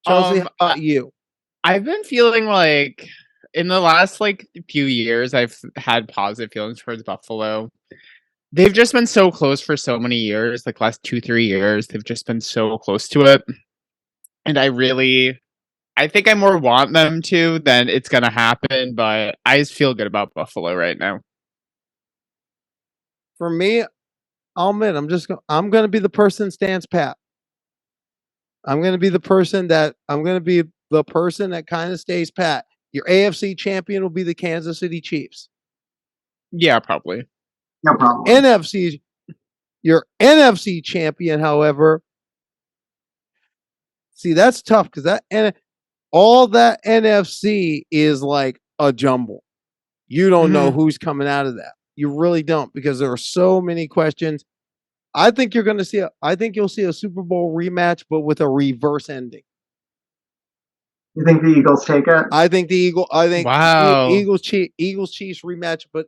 Chelsea, how about you? I've been feeling like in the last few years, I've had positive feelings towards Buffalo. They've just been so close for so many years, last 2-3 years. They've just been so close to it. And I think I more want them to than it's going to happen, but I just feel good about Buffalo right now. For me, I'll admit, I'm going to be the person stands pat. I'm going to be the person that kind of stays pat. Your AFC champion will be the Kansas City Chiefs. Yeah, probably. No problem. Your NFC champion, however, see, that's tough because all that NFC is like a jumble. You don't know who's coming out of that. You really don't, because there are so many questions. I think you'll see a Super Bowl rematch, but with a reverse ending. You think the Eagles take it? I think wow. Eagles Chiefs rematch, but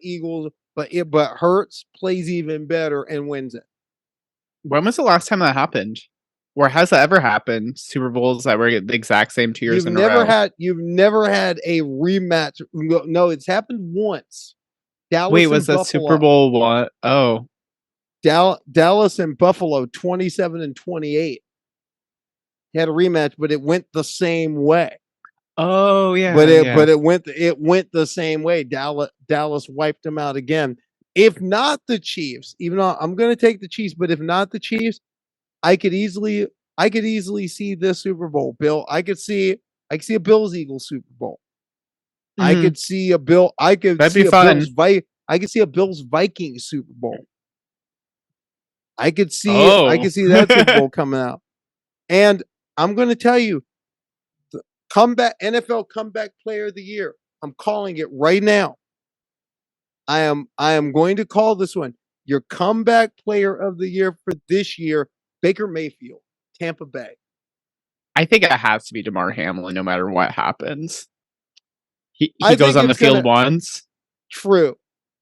Hurts plays even better and wins it. When was the last time that happened? Or has that ever happened? Super Bowls that were the exact same 2 years in a row. You've never had a rematch. No, it's happened once. Wait, was that Super Bowl what? Oh. Dallas and Buffalo 27-28 had a rematch, but it went the same way. Oh yeah, but it went the same way. Dallas wiped them out again. If not the Chiefs, even though I'm going to take the Chiefs, but if not the Chiefs, I could easily see this Super Bowl. Bill, I could see a Bills Eagles Super Bowl. I could see a Bill. That'd be fun. I could see a Bills Vikings Super Bowl. I could see that Super Bowl coming out. And I'm going to tell you, the NFL Comeback Player of the Year. I'm calling it right now. I am going to call this one your Comeback Player of the Year for this year, Baker Mayfield, Tampa Bay. I think it has to be DeMar Hamlin, no matter what happens. He goes on the field once. True.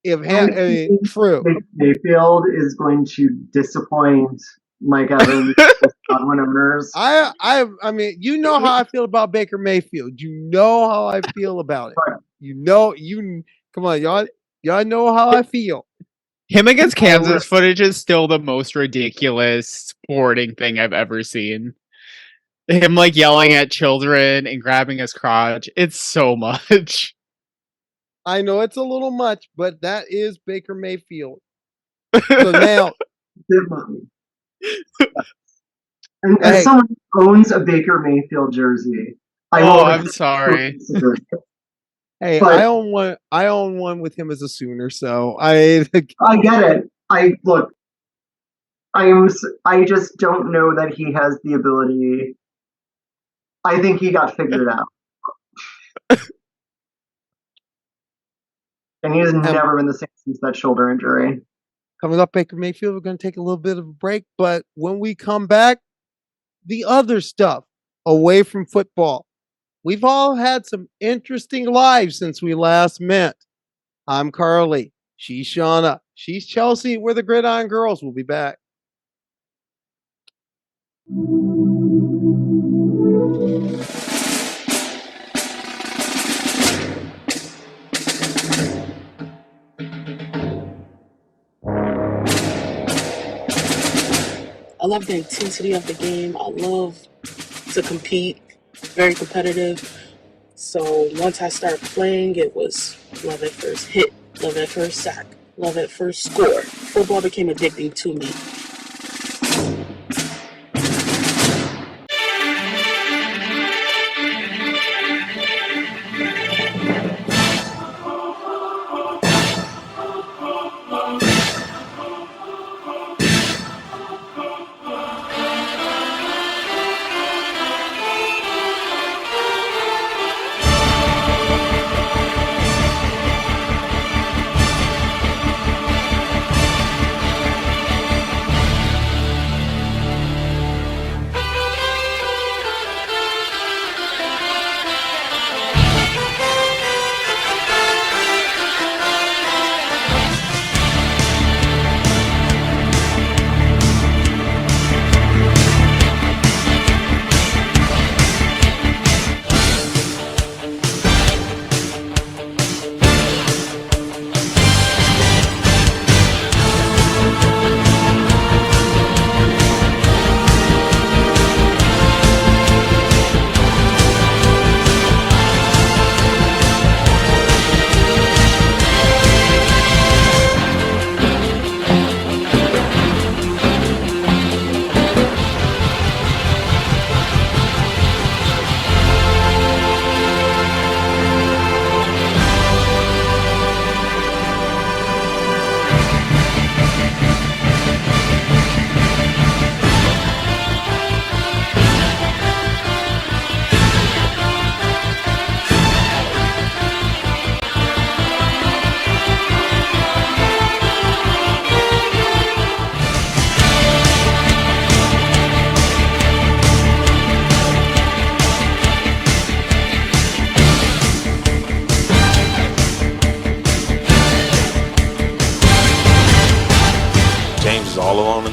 True. Mayfield is going to disappoint Mike Evans owners. I mean, you know how I feel about Baker Mayfield. You know how I feel about it. Come on, y'all know how I feel. Him against Kansas footage is still the most ridiculous sporting thing I've ever seen. Him yelling at children and grabbing his crotch. It's so much. I know it's a little much, but that is Baker Mayfield. So now, and as someone who owns a Baker Mayfield jersey, I'm sorry. Hey, but I own one with him as a Sooner, so I get it. I just don't know that he has the ability. I think he got figured out. And he has never been the same since that shoulder injury. Coming up, Baker Mayfield, we're going to take a little bit of a break, but when we come back, the other stuff away from football. We've all had some interesting lives since we last met. I'm Karleigh. She's Shauna. She's Chelsea. We're the Gridiron Girls. We'll be back. I love the intensity of the game. I love to compete. Very competitive. So once I started playing, it was love at first hit, love at first sack, love at first score. Football became addicting to me.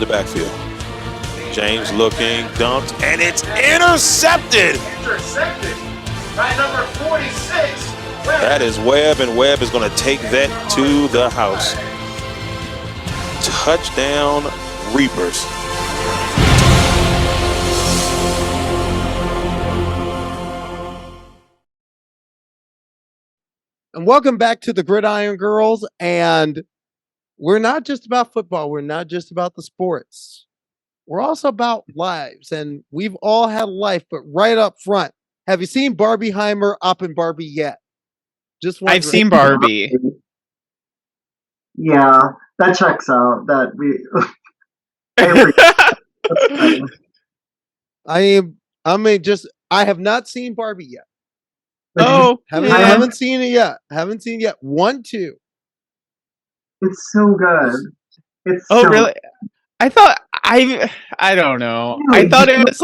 the backfield. James looking, dumped, and it's intercepted. Intercepted by number 46. That is Webb, and Webb is going to take that to the house. Touchdown, Reapers. And welcome back to the Gridiron Girls. And we're not just about football. We're not just about the sports. We're also about lives. And we've all had life, but right up front, have you seen Barbieheimer up in Barbie yet? Just wondering. I've seen Barbie. Yeah, that checks out. That we. I have not seen Barbie yet. Oh, haven't seen it yet. Haven't seen it yet. 1, 2. It's so good. It's oh so really? I thought I don't know. I thought it was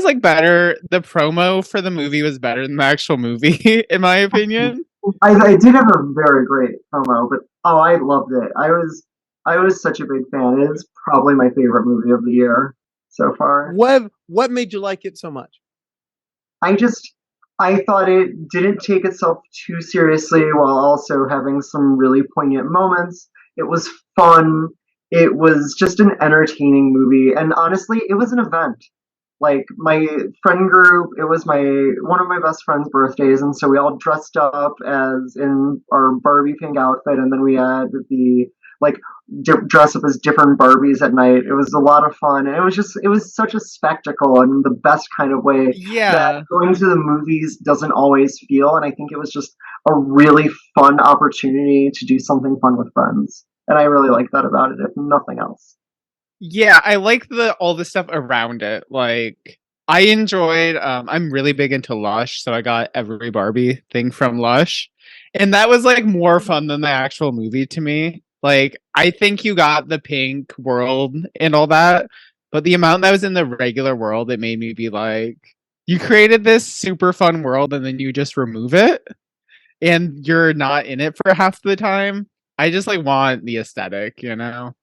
like better. The promo for the movie was better than the actual movie, in my opinion. I did have a very great promo, but I loved it. I was such a big fan. It is probably my favorite movie of the year so far. What made you like it so much? I thought it didn't take itself too seriously while also having some really poignant moments. It was fun. It was just an entertaining movie. And honestly, it was an event. Like, my friend group, it was one of my best friend's birthdays, and so we all dressed up as in our Barbie pink outfit, and then we had the dress up as different Barbies at night. It was a lot of fun, and it was such a spectacle in the best kind of way that going to the movies doesn't always feel. And I think it was just a really fun opportunity to do something fun with friends, and I really like that about it, if nothing else. Yeah, I like all the stuff around it. Like, I enjoyed. I'm really big into Lush, so I got every Barbie thing from Lush, and that was like more fun than the actual movie to me. Like, I think you got the pink world and all that, but the amount that was in the regular world, it made me be like, you created this super fun world and then you just remove it and you're not in it for half the time. I just like want the aesthetic, you know?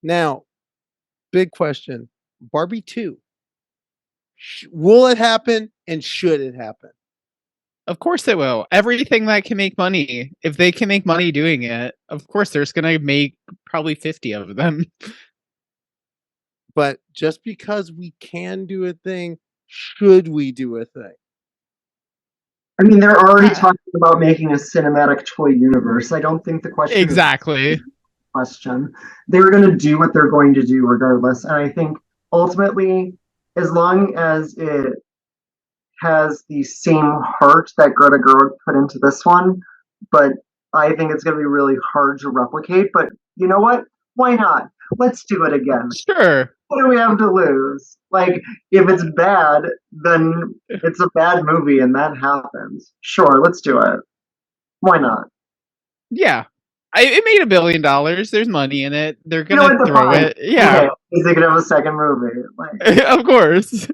Now, big question. Barbie 2. Will it happen and should it happen? Of course it will. Everything that can make money, if they can make money doing it, of course there's going to make probably 50 of them. But just because we can do a thing, should we do a thing? I mean, they're already talking about making a cinematic toy universe. I don't think the question exactly. is question. They're going to do what they're going to do regardless. And I think ultimately, as long as it has the same heart that Greta Gerwig put into this one, but I think it's going to be really hard to replicate. But you know what? Why not? Let's do it again. Sure. What do we have to lose? Like, if it's bad, then it's a bad movie and that happens. Sure, let's do it. Why not? Yeah. It made $1 billion. There's money in it. They're going to throw it. Yeah. Okay. Is it going to have a second movie? Like, of course.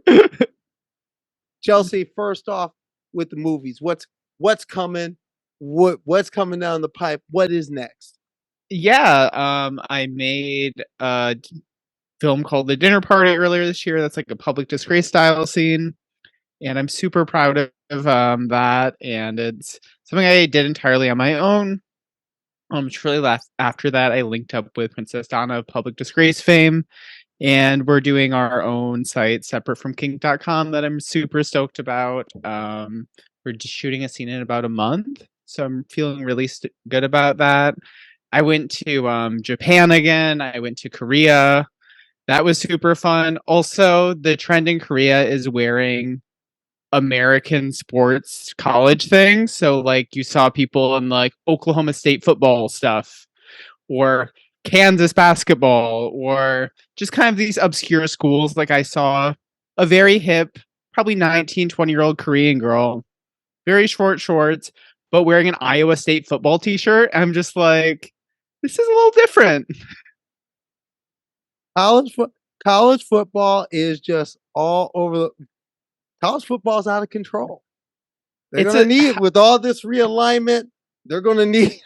Chelsea, first off, with the movies, what's coming? What's coming down the pipe? What is next? Yeah, I made a film called The Dinner Party earlier this year. That's like a public disgrace style scene, and I'm super proud of that. And it's something I did entirely on my own. Shortly after that, I linked up with Princess Donna of Public Disgrace fame. And we're doing our own site separate from kink.com that I'm super stoked about. We're just shooting a scene in about a month. So I'm feeling really good about that. I went to Japan again. I went to Korea. That was super fun. Also, the trend in Korea is wearing American sports college things. So like you saw people in like Oklahoma State football stuff or Kansas basketball or just kind of these obscure schools. Like I saw a very hip, probably 19, 20-year-old Korean girl, very short shorts, but wearing an Iowa State football t-shirt. I'm just like, this is a little different. College football is just all over. College football is out of control. They're going to need, with all this realignment, they're going to need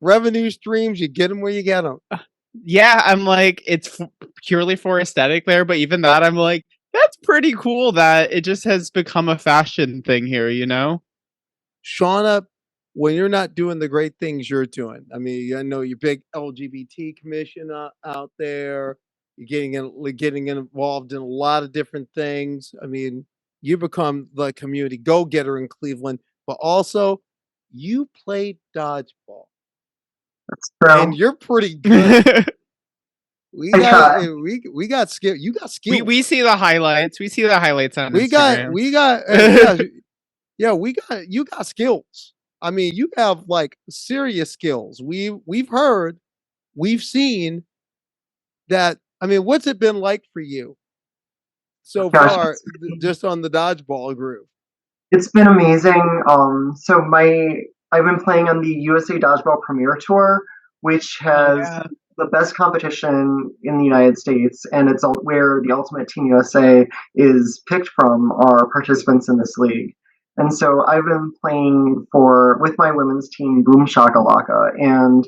revenue streams, you get them where you get them. Yeah, I'm like, it's purely for aesthetic there, but even that, I'm like, that's pretty cool that it just has become a fashion thing here, you know? Shauna, when you're not doing the great things you're doing, I mean, I know you're big LGBT commission out there. You're getting involved in a lot of different things. I mean, you become the community go-getter in Cleveland, but also you played dodgeball. That's true. And you're pretty good. we got skill. You got skills. We see the highlights. We see the highlights on we Instagram. You got skills. I mean, you have like serious skills. We've heard, we've seen that. I mean, what's it been like for you so far, just on the dodgeball group? It's been amazing. So I've been playing on the USA Dodgeball Premier Tour, which has the best competition in the United States, and it's where the Ultimate Team USA is picked from are participants in this league. And so I've been playing with my women's team, Boom Shakalaka, and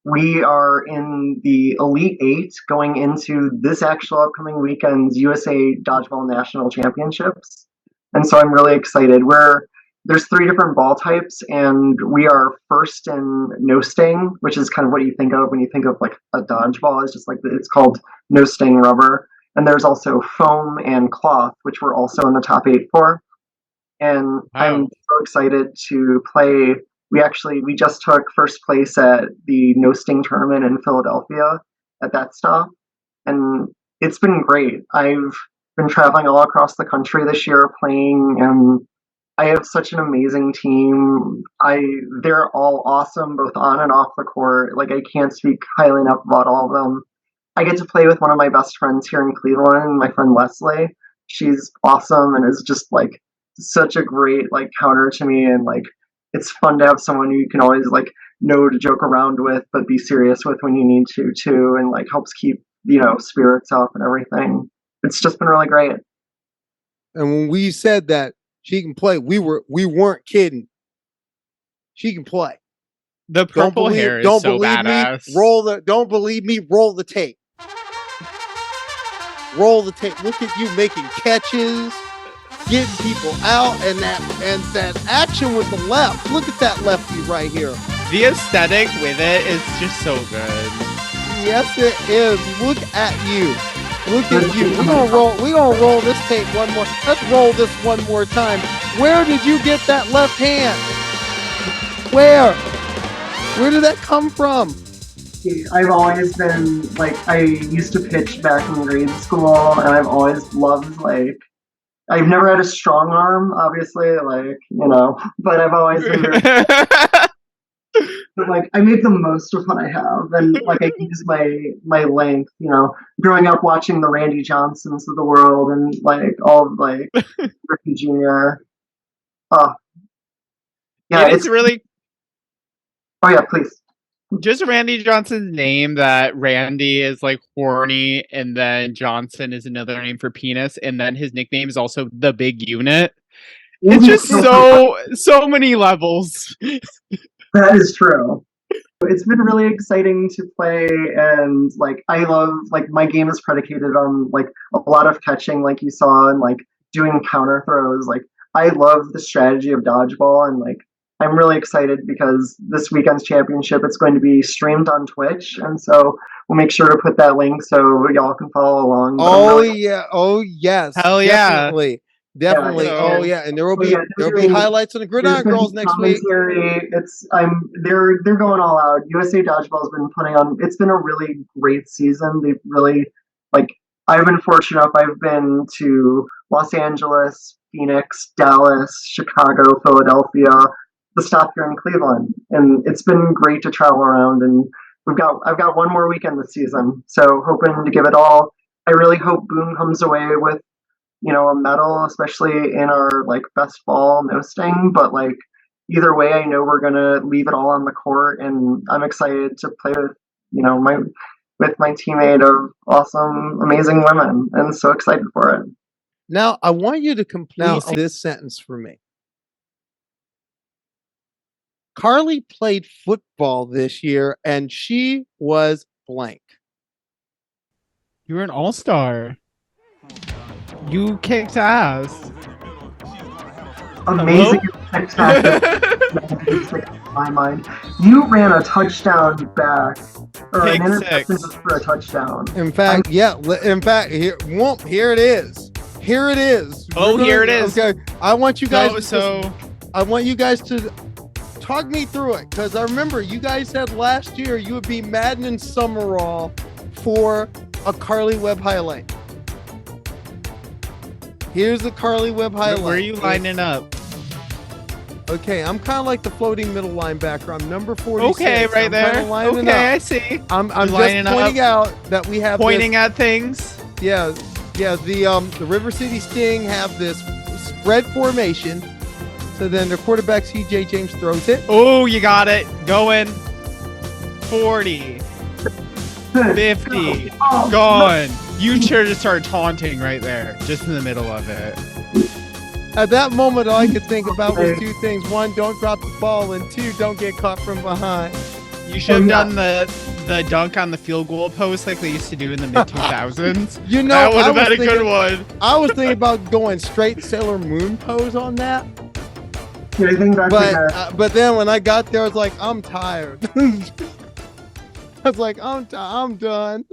we are in the Elite Eight going into this actual upcoming weekend's USA Dodgeball National Championships. And so I'm really excited. There's 3 different ball types, and we are first in no sting, which is kind of what you think of when you think of like a dodgeball. It's just like it's called no sting rubber. And there's also foam and cloth, which we're also in the top 8 for. And I'm so excited to play. We just took first place at the no sting tournament in Philadelphia at that stop, and it's been great. I've been traveling all across the country this year playing, and I have such an amazing team. They're all awesome, both on and off the court. Like, I can't speak highly enough about all of them. I get to play with one of my best friends here in Cleveland, my friend Leslie. She's awesome and is just like such a great like counter to me, and like it's fun to have someone who you can always like know to joke around with, but be serious with when you need to too, and like helps keep spirits up and everything. It's just been really great. And when we said that she can play, we weren't kidding. She can play. The purple hair is so badass. Don't believe me. Roll the tape. Roll the tape. Look at you making catches, getting people out, and that action with the left. Look at that lefty right here. The aesthetic with it is just so good. Yes, it is. Look at you. Look at you. We're gonna roll this tape one more. Let's roll this one more time. Where did you get that left hand? Where did that come from? I've always been like, I used to pitch back in grade school, and I've always loved like, I've never had a strong arm, obviously, like, but I've always been very but like I make the most of what I have, and like I can use my length, growing up watching the Randy Johnsons of the world and like all of like Ricky Jr. Yeah, it's really. Oh yeah, please. Just Randy Johnson's name, that Randy is like horny, and then Johnson is another name for penis, and then his nickname is also the Big Unit. It's just so many levels. That is true. It's been really exciting to play, and like I love, like, my game is predicated on like a lot of catching, like you saw, and like doing counter throws. Like, I love the strategy of dodgeball, and like I'm really excited because this weekend's championship, it's going to be streamed on Twitch, and so we'll make sure to put that link so y'all can follow along. Yeah. Oh yes. Hell yeah. Definitely. Yeah, and there will be highlights on the Gridiron Girls next week. They're going all out. USA Dodgeball has been putting on. It's been a really great season. They've really, like, I've been fortunate enough. I've been to Los Angeles, Phoenix, Dallas, Chicago, Philadelphia, the stop here in Cleveland, and it's been great to travel around. And I've got one more weekend this season, so hoping to give it all. I really hope Boone comes away with a medal, especially in our like best ball no sting. But like either way, I know we're gonna leave it all on the court, and I'm excited to play with my teammate of awesome, amazing women, and so excited for it. Now I want you to complete this sentence for me. Karleigh played football this year, and she was blank. You were an all-star. You kicked ass. Amazing spectacular. In my mind, you ran a touchdown back, or an interception for a touchdown. In fact, here it is. Here it is. Here it is. Okay, I want you guys. I want you guys to talk me through it, because I remember you guys said last year you would be Madden and Summerall for a Karleigh Webb highlight. Here's the Karleigh Webb highlight. Where are you lining up? Okay, I'm kind of like the floating middle linebacker. I'm number 46. Okay, right there. Okay, I see. I'm just pointing out that we have at things. Yeah. The River City Sting have this spread formation. So then their quarterback CJ James throws it. Oh, you got it. Going 40, 50, gone. You should have started taunting right there, just in the middle of it. At that moment, all I could think about was two things. One, don't drop the ball, and two, don't get caught from behind. You should have done the dunk on the field goal post like they used to do in the mid-2000s. That would have been a good one. I was thinking about going straight Sailor Moon pose on that. But then when I got there, I was like, I'm tired. I was like, I'm done.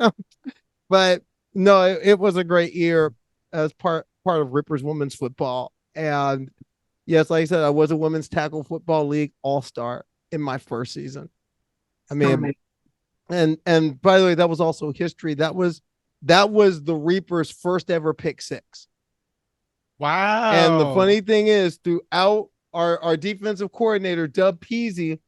But no, it was a great year as part of Rippers Women's Football. And yes, like I said, I was a women's tackle football league all-star in my first season. I mean, and by the way, that was also history. That was the Reapers' first ever pick six. Wow. And the funny thing is, throughout our defensive coordinator, Dub Peasy,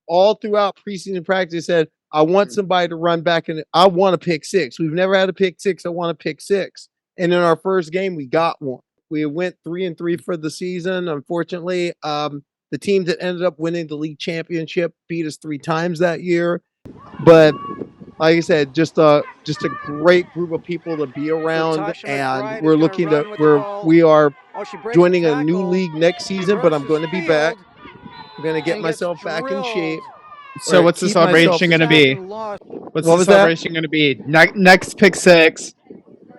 all throughout preseason practice said, I want somebody to run back, and I want a pick six. We've never had a pick six. I want a pick six. And in our first game, we got one. We went 3-3 for the season. Unfortunately, the team that ended up winning the league championship beat us 3 times that year. But like I said, just a great group of people to be around, and we are joining a new league next season. But I'm going to be back. I'm going to get myself back in shape. So what's the celebration going to be? What's the celebration going to be? Next pick six.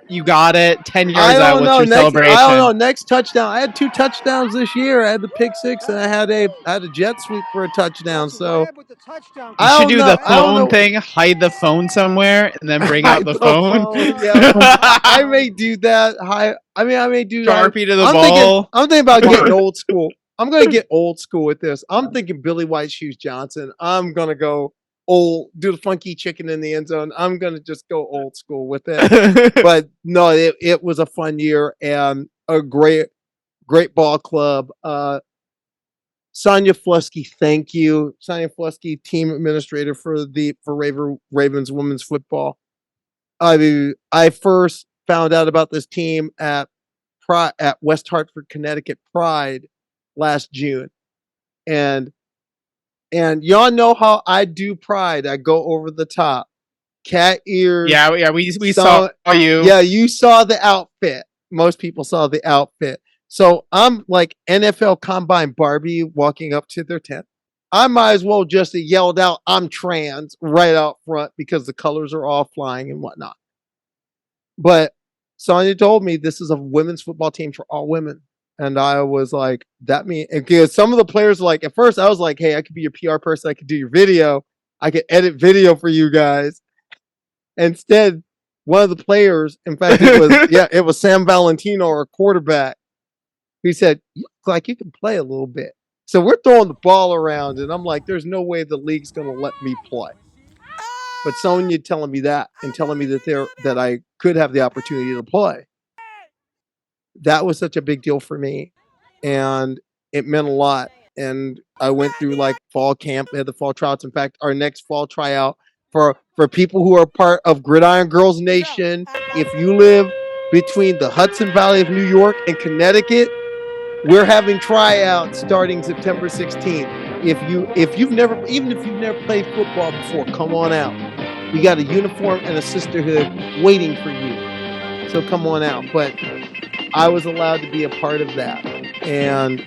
You got it. 10 yards out. What's your celebration? I don't know. Next touchdown. I had 2 touchdowns this year. I had the pick six, and I had a jet sweep for a touchdown. So you should do the phone thing. Hide the phone somewhere, and then bring out the phone. Yeah, I may do that. I may do that. Sharpie to the ball. I'm thinking about getting old school. I'm going to get old school with this. I'm thinking Billy White Shoes Johnson. I'm going to go old, do the funky chicken in the end zone. I'm going to just go old school with it. But no, it was a fun year and a great ball club. Sonia Flusky, thank you. Sonia Flusky, team administrator for Ravens women's football. I first found out about this team at West Hartford, Connecticut Pride last June. And y'all know how I do Pride. I go over the top. Cat ears. Yeah, we saw you. Yeah, you saw the outfit. Most people saw the outfit. So I'm like NFL Combine Barbie walking up to their tent. I might as well just have yelled out, I'm trans, right out front because the colors are all flying and whatnot. But Sonia told me this is a women's football team for all women. And I was like, that means, because some of the players, like, at first I was like, hey, I could be your PR person. I could do your video. I could edit video for you guys. Instead, one of the players, in fact, it was Sam Valentino, our quarterback. He said, you look like you can play a little bit. So we're throwing the ball around, and I'm like, there's no way the league's going to let me play. But Sonia telling me that and telling me that I could have the opportunity to play. That was such a big deal for me, and it meant a lot. And I went through like fall camp, had the fall tryouts. In fact, our next fall tryout for people who are part of Gridiron Girls Nation, if you live between the Hudson Valley of New York and Connecticut, we're having tryouts starting September 16th. If you've never played football before, come on out. We got a uniform and a sisterhood waiting for you. So come on out. But I was allowed to be a part of that. And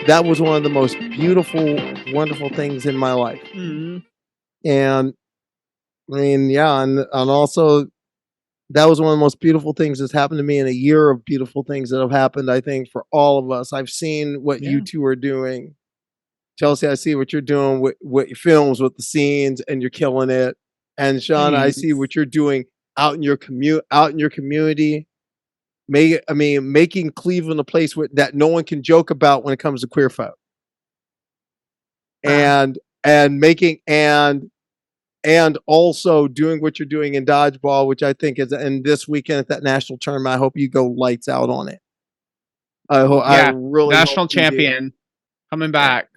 that was one of the most beautiful, wonderful things in my life. And I mean, yeah, and also that was one of the most beautiful things that's happened to me in a year of beautiful things that have happened, I think, for all of us. I've seen what you two are doing. Chelsea, I see what you're doing with your films, with the scenes, and you're killing it. And Shauna, I see what you're doing out in your community. Making Cleveland a place that no one can joke about when it comes to queer folk. And also doing what you're doing in dodgeball, which I think is, and this weekend at that national tournament, I hope you go lights out on it. I really national champion coming back.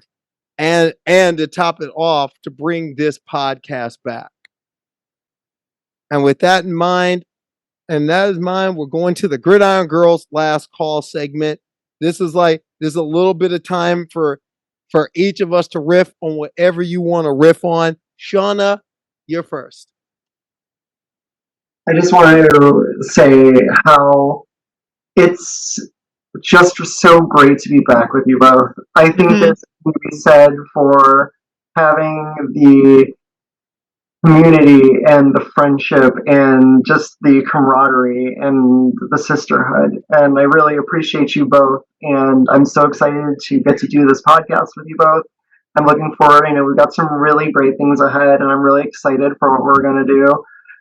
And to top it off, to bring this podcast back. And with that in mind, we're going to the Gridiron Girls last call segment. This is a little bit of time for each of us to riff on whatever you want to riff on. Shauna, you're first. I just wanted to say how it's just so great to be back with you both. I think this can be said for having the community and the friendship and just the camaraderie and the sisterhood. And I really appreciate you both. And I'm so excited to get to do this podcast with you both. I'm looking forward. I know we've got some really great things ahead, and I'm really excited for what we're going to do.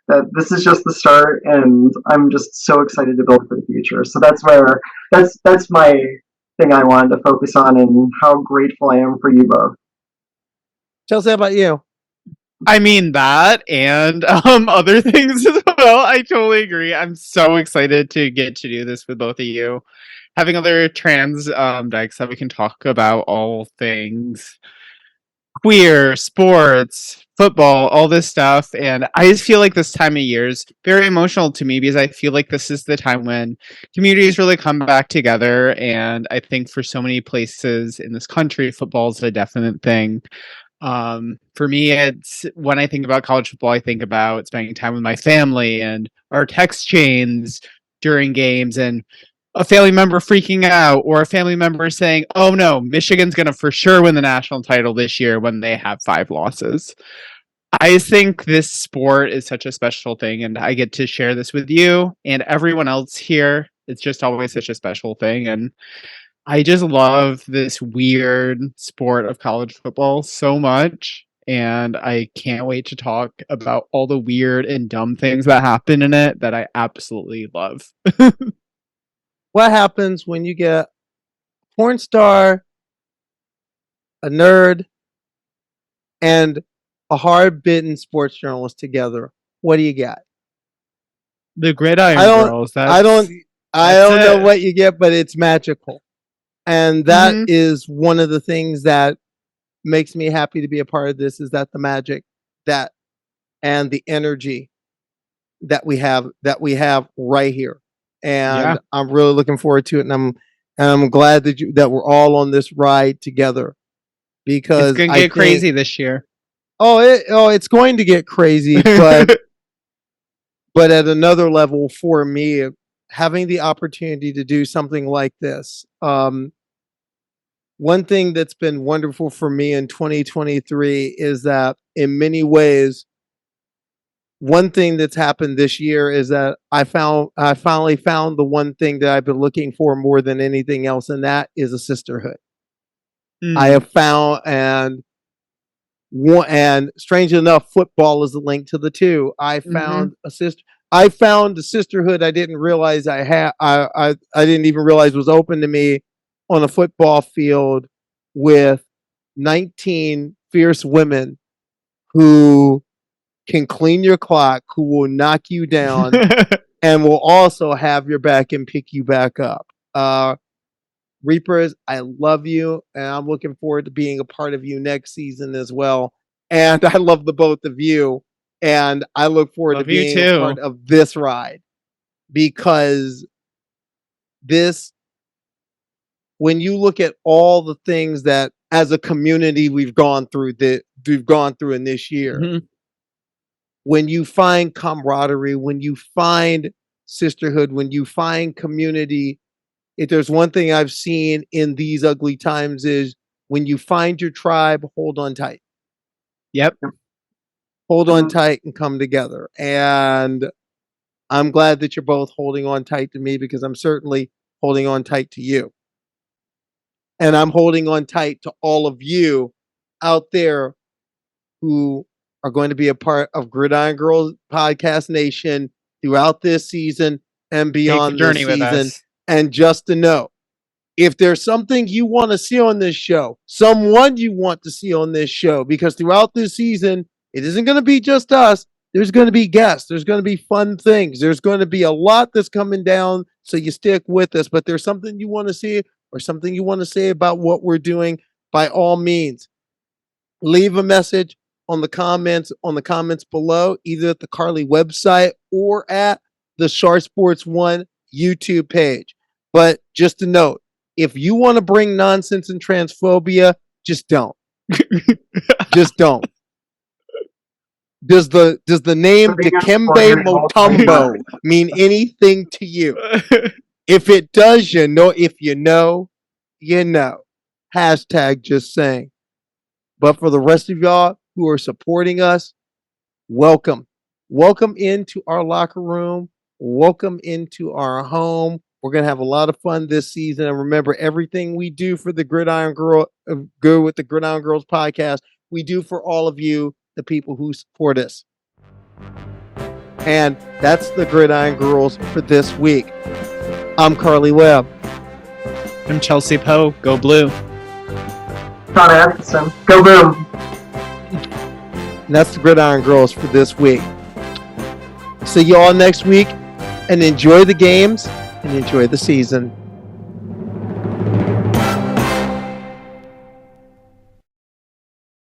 That this is just the start, and I'm just so excited to build for the future. So that's my thing I wanted to focus on, and how grateful I am for you both. Chelsea, how about you? I mean that and other things as well. I totally agree. I'm so excited to get to do this with both of you. Having other trans decks that we can talk about all things queer, sports, football, all this stuff. And I just feel like this time of year is very emotional to me because I feel like this is the time when communities really come back together. And I think for so many places in this country, football is a definite thing. For me, it's when I think about college football, I think about spending time with my family and our text chains during games and a family member freaking out or a family member saying, oh no, Michigan's going to for sure win the national title this year when they have 5 losses. I think this sport is such a special thing, and I get to share this with you and everyone else here. It's just always such a special thing. And I just love this weird sport of college football so much. And I can't wait to talk about all the weird and dumb things that happen in it that I absolutely love. What happens when you get a porn star, a nerd, and a hard-bitten sports journalist together? What do you get? The Gridiron Girls. I don't know what you get, but it's magical. And that is one of the things that makes me happy to be a part of this, is that the magic and the energy that we have right here. And I'm really looking forward to it. And I'm glad that we're all on this ride together, because it's going to get crazy this year. It's going to get crazy, but at another level for me, having the opportunity to do something like this. One thing that's been wonderful for me in 2023 is that in many ways, one thing that's happened this year is that I finally found the one thing that I've been looking for more than anything else, and that is a sisterhood. I have found, and strangely enough, football is the link to the two. I found a sisterhood I didn't realize I had. I didn't even realize was open to me on a football field with 19 fierce women who can clean your clock, who will knock you down and will also have your back and pick you back up. Reapers, I love you, and I'm looking forward to being a part of you next season as well. And I love the both of you, and I look forward to being a part of this ride, because when you look at all the things that as a community we've gone through in this year, when you find camaraderie, when you find sisterhood, when you find community, if there's one thing I've seen in these ugly times is when you find your tribe, hold on tight. Yep. Hold on tight and come together. And I'm glad that you're both holding on tight to me because I'm certainly holding on tight to you. And I'm holding on tight to all of you out there who are going to be a part of Gridiron Girls Podcast Nation throughout this season and beyond this season. And just to know, if there's something you want to see on this show, someone you want to see on this show, because throughout this season, it isn't going to be just us. There's going to be guests. There's going to be fun things. There's going to be a lot that's coming down, so you stick with us. But there's something you want to see or something you want to say about what we're doing, by all means, leave a message on the comments below, either at the Karleigh website or at the Sharp Sports 1 YouTube page. But just a note, if you want to bring nonsense and transphobia, just don't. Just don't. Does the name Dikembe Mutombo mean anything to you? If it does, you know. If you know, you know. Hashtag just saying. But for the rest of y'all who are supporting us, welcome. Welcome into our locker room. Welcome into our home. We're going to have a lot of fun this season. And remember, everything we do for the Gridiron Girl, Go with the Gridiron Girls podcast, we do for all of you, the people who support us. And that's the Gridiron Girls for this week. I'm Karleigh Webb. I'm Chelsea Poe. Go Blue. Shauna Atkinson. Go Boom. And that's the Gridiron Girls for this week. See you all next week, and enjoy the games and enjoy the season.